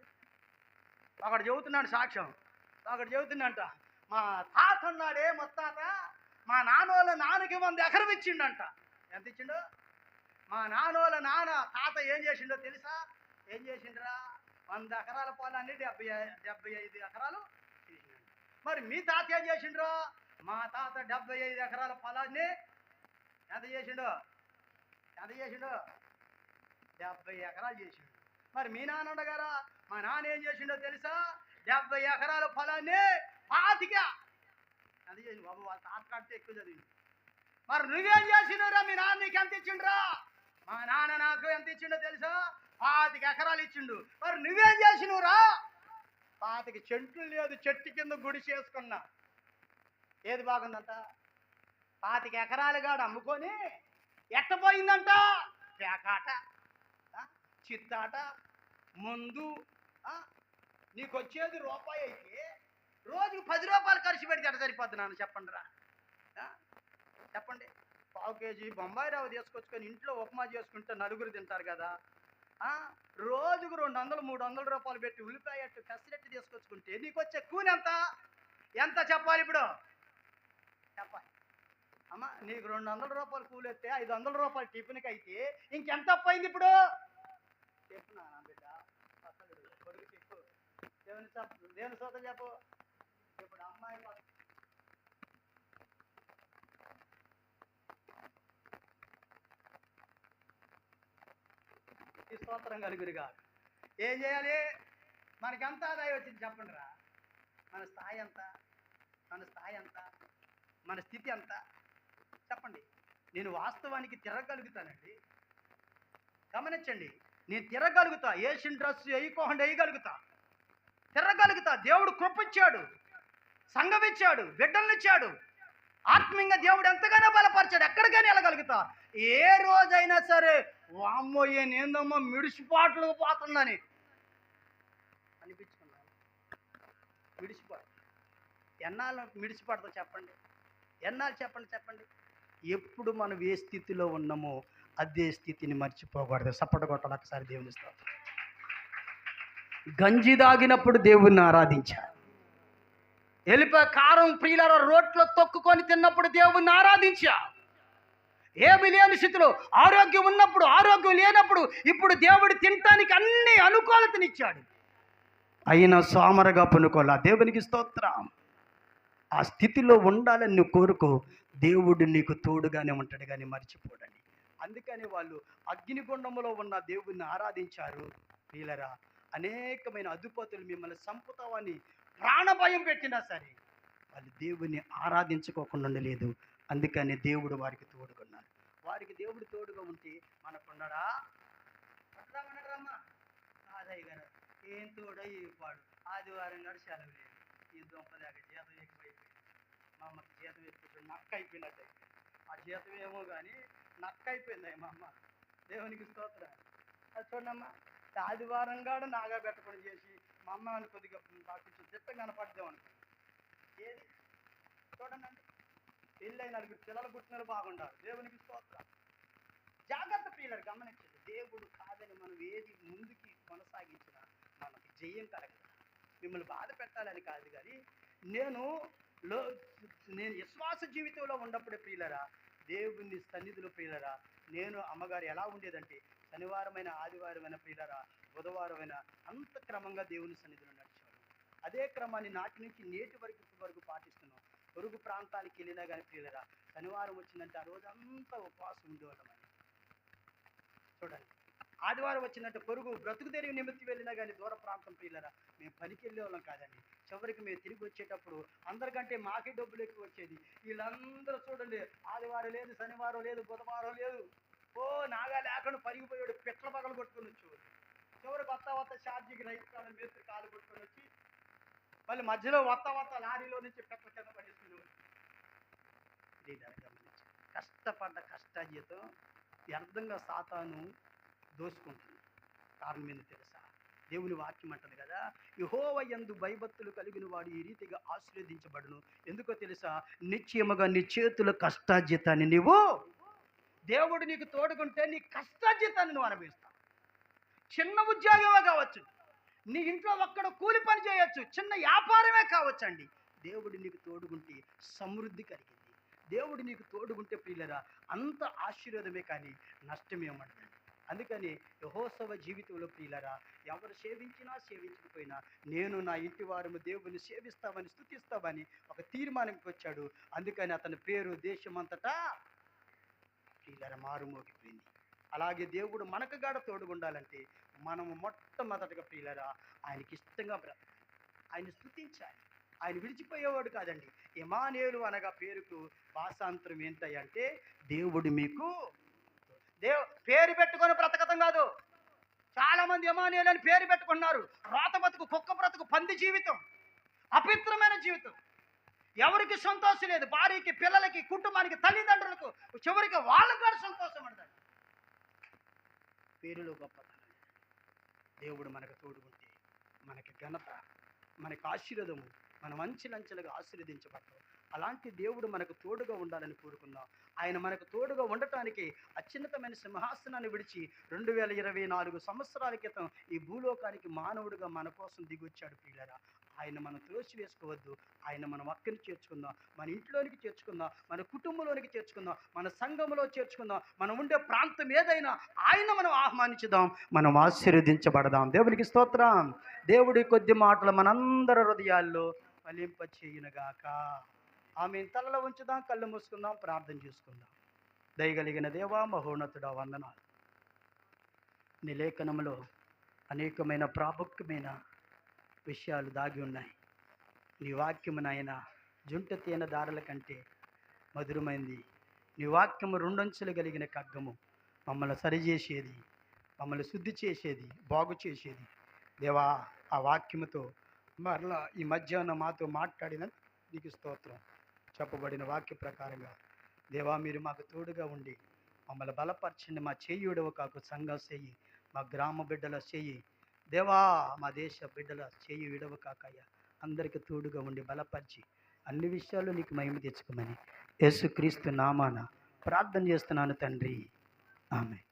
ఒకడు చెబుతున్నాడు సాక్ష్యం. ఒకడు చెబుతుందంట, మా తాత ఉన్నాడే ముత్తాత, మా నాన్నోళ్ళ నాన్నకి 100 ఎకరం ఇచ్చిండంట. ఎంత ఇచ్చిండు? మా నాన్నోళ్ళ నాన్న తాత ఏం చేసిండో తెలుసా? ఏం చేసిండ్రా? 100 ఎకరాల పొలాన్ని 75 ఎకరాలు చేసిండు. మరి మీ తాత ఏం చేసిండ్రో? మా తాత 75 ఎకరాల పొలాన్ని ఎంత చేసిండు? 70 ఎకరాలు చేసిండు. మరి మీ నాన్న ఉండగారా? మా నాన్న ఏం చేసిండో తెలుసా? 70 ఎకరాల పొలాన్ని 25 అది చేసి బాబు వాళ్ళ తాత కంటే ఎక్కువ చదివింది. మరి నువ్వేం చేసినరా? మీ నాన్న నీకు ఎంత ఇచ్చిండ్రా? మా నాన్న నాకు ఎంత ఇచ్చిండో తెలుసా? 25 ఎకరాలు ఇచ్చిండు. మరి నువ్వేం చేసినవురా? 25 చెట్లు లేదు, చెట్టు కింద గుడి చేసుకున్నా. ఏది బాగుందంట? 25 ఎకరాలు కాడు అమ్ముకొని ఎట్టపోయిందంట? పేకాట, చిత్తాట, ముందు. నీకు వచ్చేది రూపాయి అయితే రోజుకి 10 రూపాయలు ఖర్చు పెడితే ఎట్ట సరిపోద్ది నాన్న చెప్పండి రా? చెప్పండి. 1/4 కేజీ బొంబాయి రవ్వ తీసుకొచ్చుకొని ఇంట్లో ఉప్మా చేసుకుంటే 4 తింటారు కదా. రోజుకు 200 300 రూపాయలు పెట్టి ఉల్లిపాయ పెసరెట్టు తీసుకొచ్చుకుంటే నీకు వచ్చే కూలి ఎంత చెప్పాలి? ఇప్పుడు చెప్పాలి. అమ్మ నీకు 200 రూపాయలు కూలి వస్తే 500 రూపాయలు టిఫిన్కి అయితే ఇంకెంత అప్పయింది ఇప్పుడు? చెప్పు నాన్న బిడ్డ, కొడుకు చెప్పు. దేవుని సోదరు చెప్పు. ఇప్పుడు అమ్మాయి స్తోత్రం కలుగురుగా. ఏం చేయాలి? మనకి ఎంత ఆదాయం వచ్చింది చెప్పండి రా? మన స్థాయి ఎంత? మన స్థితి ఎంత చెప్పండి. నేను వాస్తవానికి తిరగలుగుతానండి. గమనించండి, నేను తిరగలుగుతా. Asian dress వేయకోకుండా వేయగలుగుతా, తిరగలుగుతా. దేవుడు కృపించాడు, సంఘం ఇచ్చాడు, బిడ్డలనిచ్చాడు. ఆత్మీయంగా దేవుడు ఎంతగానో బలపరిచాడు. ఎక్కడికైనా వెళ్ళగలుగుతా. ఏ రోజైనా సరే వామ్మో నేందమ్మో మిడిసిపాట్లకు పోతుందని అనిపించుకున్నాను. మిడిసిపాటు ఎన్నాళ్ళు మిడిసిపాటుతో చెప్పండి? ఎన్నాళ్ళు చెప్పండి. ఎప్పుడు మనం ఏ స్థితిలో ఉన్నామో అదే స్థితిని మర్చిపోకూడదు. సపోర్ట్ కొట్టాలి ఒకసారి దేవుని స్తోత్రం. గంజి దాగినప్పుడు దేవుణ్ణి ఆరాధించారు. ఎల్లిపాయ కారం ప్రియుల రోట్లో తొక్కుకొని తిన్నప్పుడు దేవుణ్ణి ఆరాధించా. ఏమి లేని స్థితిలో ఆరోగ్యం ఉన్నప్పుడు, ఆరోగ్యం లేనప్పుడు ఇప్పుడు దేవుడు తినటానికి అన్ని అనుకూలతనిచ్చాడు. అయినా సోమరగా పనుకోలా. దేవునికి స్తోత్రం. ఆ స్థితిలో ఉండాలని నువ్వు కోరుకో. దేవుడు నీకు తోడుగానే ఉంటాడు కానీ మర్చిపోడండి. అందుకని వాళ్ళు అగ్నిగుండంలో ఉన్న దేవుణ్ణి ఆరాధించారు. ప్రియులరా, అనేకమైన అదుపతులు మిమ్మల్ని సంపుతావని ప్రాణభయం పెట్టినా సరే వాళ్ళు దేవుని ఆరాధించుకోకుండా ఉండలేదు. అందుకని దేవుడు వారికి తోడుకున్నాడు. వారికి దేవుడు తోడుగా ఉంటే మనకున్నాడా? కాదయ్య గారు, ఏం తోడై పాడు. ఆదివారం గారు సెలవు లేదు. ఈ దొంపదాకా జీతం ఎక్కువైపోయింది. మా అమ్మకి జీతం ఎక్కువ నక్క అయిపోయినట్టు. ఆ జీతం ఏమో కానీ నక్క అయిపోయింది మా అమ్మ. దేవునికి స్తోత్రం. అది చూడమ్మా, ఆదివారం కాడు నాగా పెట్టకుండా చేసి మా అమ్మ కొద్దిగా కొంచెం చిత్తం కనపడదాం అనుకో. ఏది చూడండి, పెళ్ళై 4 పిల్లలు పుట్టినలు బాగుండాలి. దేవునికి స్తోత్రం. జాగ్రత్త ప్రియులారు, గమనించండి. దేవుడు కాదని మనం ఏది ముందుకి కొనసాగించినా మనకి జయం కలగదు. మిమ్మల్ని బాధ పెట్టాలని కాదు, కానీ నేను విశ్వాస జీవితంలో ఉన్నప్పుడే ప్రియులరా, దేవుని సన్నిధిలో ప్రియులరా, నేను అమ్మగారు ఎలా ఉండేదంటే శనివారమైన ఆదివారమైన ప్రియులరా, బుధవారమైన అంత క్రమంగా దేవుని సన్నిధిలో నడిచేవాడు. అదే క్రమాన్ని నాటి నుంచి నేటి వరకు పాటిస్తున్నాం. పొరుగు ప్రాంతానికి వెళ్ళినా కానీ ప్రియులరా, శనివారం వచ్చిందంటే ఆ రోజు అంతా ఉపవాసం ఉండేవాళ్ళం. చూడండి, ఆదివారం వచ్చిందంటే పొరుగు బ్రతుకు తెరివి నిమిత్తం వెళ్ళినా కానీ దూర ప్రాంతం ప్రియులరా, మేము పనికి వెళ్ళేవాళ్ళం కాదండి. చివరికి మేము తిరిగి వచ్చేటప్పుడు అందరికంటే మాకే డబ్బులు ఎక్కువ వచ్చేది. వీళ్ళందరూ చూడండి, ఆదివారం లేదు, శనివారం లేదు, బుధవారం లేదు, నాగా లేకుండా పరిగిపోయాడు, పిట్ల పగలు కొట్టుకొని వచ్చేవాడు. చివరికి వత్త ఛార్జీకి రైతు కాలం మేస్త్రి కాలు కొట్టుకొని వచ్చి మళ్ళీ మధ్యలో వత్త లారీలో నుంచి పెట్ల కింద పడేసుకునేవాడు. కష్టపడ్డ కష్టాజీతం వ్యర్థంగా సాతాను దోసుకుంటుంది. కారణం ఏంది తెలుసా? దేవుని వాక్యం అంటది కదా, యెహోవా యందు భయభక్తులు కలిగిన వాడు ఈ రీతిగా ఆశీర్వదించబడును. ఎందుకో తెలుసా? నిశ్చయముగా నీ చేతుల కష్టాజీతాన్ని నీవు, దేవుడు నీకు తోడుకుంటే నీ కష్టాజీతాన్ని నువ్వు అనుభవిస్తావు. చిన్న ఉద్యోగమే కావచ్చు, నీ ఇంట్లో ఒక్కడ కూలి పని చేయొచ్చు, చిన్న వ్యాపారమే కావచ్చండి. దేవుడు నీకు తోడుకుంటే సమృద్ధి కలిగింది. దేవుడు నీకు తోడుకుంటే ప్రియులరా అంత ఆశీర్వాదమే కానీ నష్టమేమంటండి. అందుకని యెహోషువ జీవితంలో ప్రియులరా, ఎవరు సేవించినా సేవించకపోయినా నేను నా ఇంటి వారము దేవుని సేవిస్తామని స్తుతిస్తామని ఒక తీర్మానానికి వచ్చాడు. అందుకని అతని పేరు దేశమంతటా ప్రియులరా మారుమోగిపోయింది. అలాగే దేవుడు మనకు గాడ తోడుగుండాలంటే మనము మొట్టమొదటిగా ప్రియులరా ఆయనకి ఇష్టంగా ఆయన స్తుతించాలి. ఆయన విడిచిపోయేవాడు కాదండి. ఇమ్మానుయేలు అనగా పేరుకు భాషాంతరం ఏంటంటే దేవుడు మీకు పేరు పెట్టుకొని బ్రతకటం కాదు. చాలా మంది ఇమ్మానుయేలు అని పేరు పెట్టుకున్నారు. రోత బతుకు, కుక్క బ్రతుకు, పంది జీవితం, అపవిత్రమైన జీవితం. ఎవరికి సంతోషం లేదు. భార్యకి, పిల్లలకి, కుటుంబానికి, తల్లిదండ్రులకు, చివరికి వాళ్ళకి కూడా సంతోషం ఉండదు. పేరులో గొప్పతనం. దేవుడు మనకు తోడుకుంటే మనకి ఘనత, మనకి ఆశీర్వాదము, మనం అంచెలంచెలుగా ఆశీర్వదించబడతాం. అలాంటి దేవుడు మనకు తోడుగా ఉండాలని కోరుకుందాం. ఆయన మనకు తోడుగా ఉండటానికి అత్యున్నతమైన సింహాసనాన్ని విడిచి 2024 సంవత్సరాల క్రితం ఈ భూలోకానికి మానవుడిగా మన కోసం దిగొచ్చాడు ప్రియులారా. ఆయన మనం త్రోసివేసుకోవద్దు. ఆయన మనం అక్కడికి చేర్చుకుందాం, మన ఇంట్లోనికి చేర్చుకుందాం, మన కుటుంబంలోనికి చేర్చుకుందాం, మన సంఘంలో చేర్చుకుందాం. మనం ఉండే ప్రాంతం ఏదైనా ఆయన మనం ఆహ్వానించుదాం, మనం ఆశీర్వదించబడదాం. దేవునికి స్తోత్రం. దేవుడి కొద్ది మాటలు మనందరి హృదయాల్లో ఫలింప చేయునుగాక. ఆమె తలలో ఉంచుదాం, కళ్ళు మూసుకుందాం, ప్రార్థన చేసుకుందాం. దయగలిగిన దేవా, మహోన్నతుడా, వందనాలు. నీ లేఖనంలో అనేకమైన ప్రాముఖ్యమైన విషయాలు దాగి ఉన్నాయి. నీ వాక్యము నాయన జుంట తేనె దారుల కంటే మధురమైంది. నీ వాక్యము 2 అంచులు కలిగిన ఖడ్గము, మమ్మల్ని సరిచేసేది, మమ్మల్ని శుద్ధి చేసేది, బాగు చేసేది. దేవా, ఆ వాక్యముతో మరలా ఈ మధ్యాహ్నం మాతో మాట్లాడిన నీకు స్తోత్రం. చెప్పబడిన వాక్య ప్రకారంగా దేవా మీరు మాకు తోడుగా ఉండి మమ్మల్ని బలపరచండి. మా చేయుడవ కాకు సంఘం చెయ్యి, మా గ్రామ బిడ్డల చెయ్యి దేవా, మా దేశ బిడ్డల చెయ్యి విడవ కాకయ్యా. అందరికీ తోడుగా ఉండి బలపరిచి అన్ని విషయాల్లో నీకు మహిమ తెచ్చుకోమని యేసుక్రీస్తు నామాన ప్రార్థన చేస్తున్నాను తండ్రి. ఆమెన్.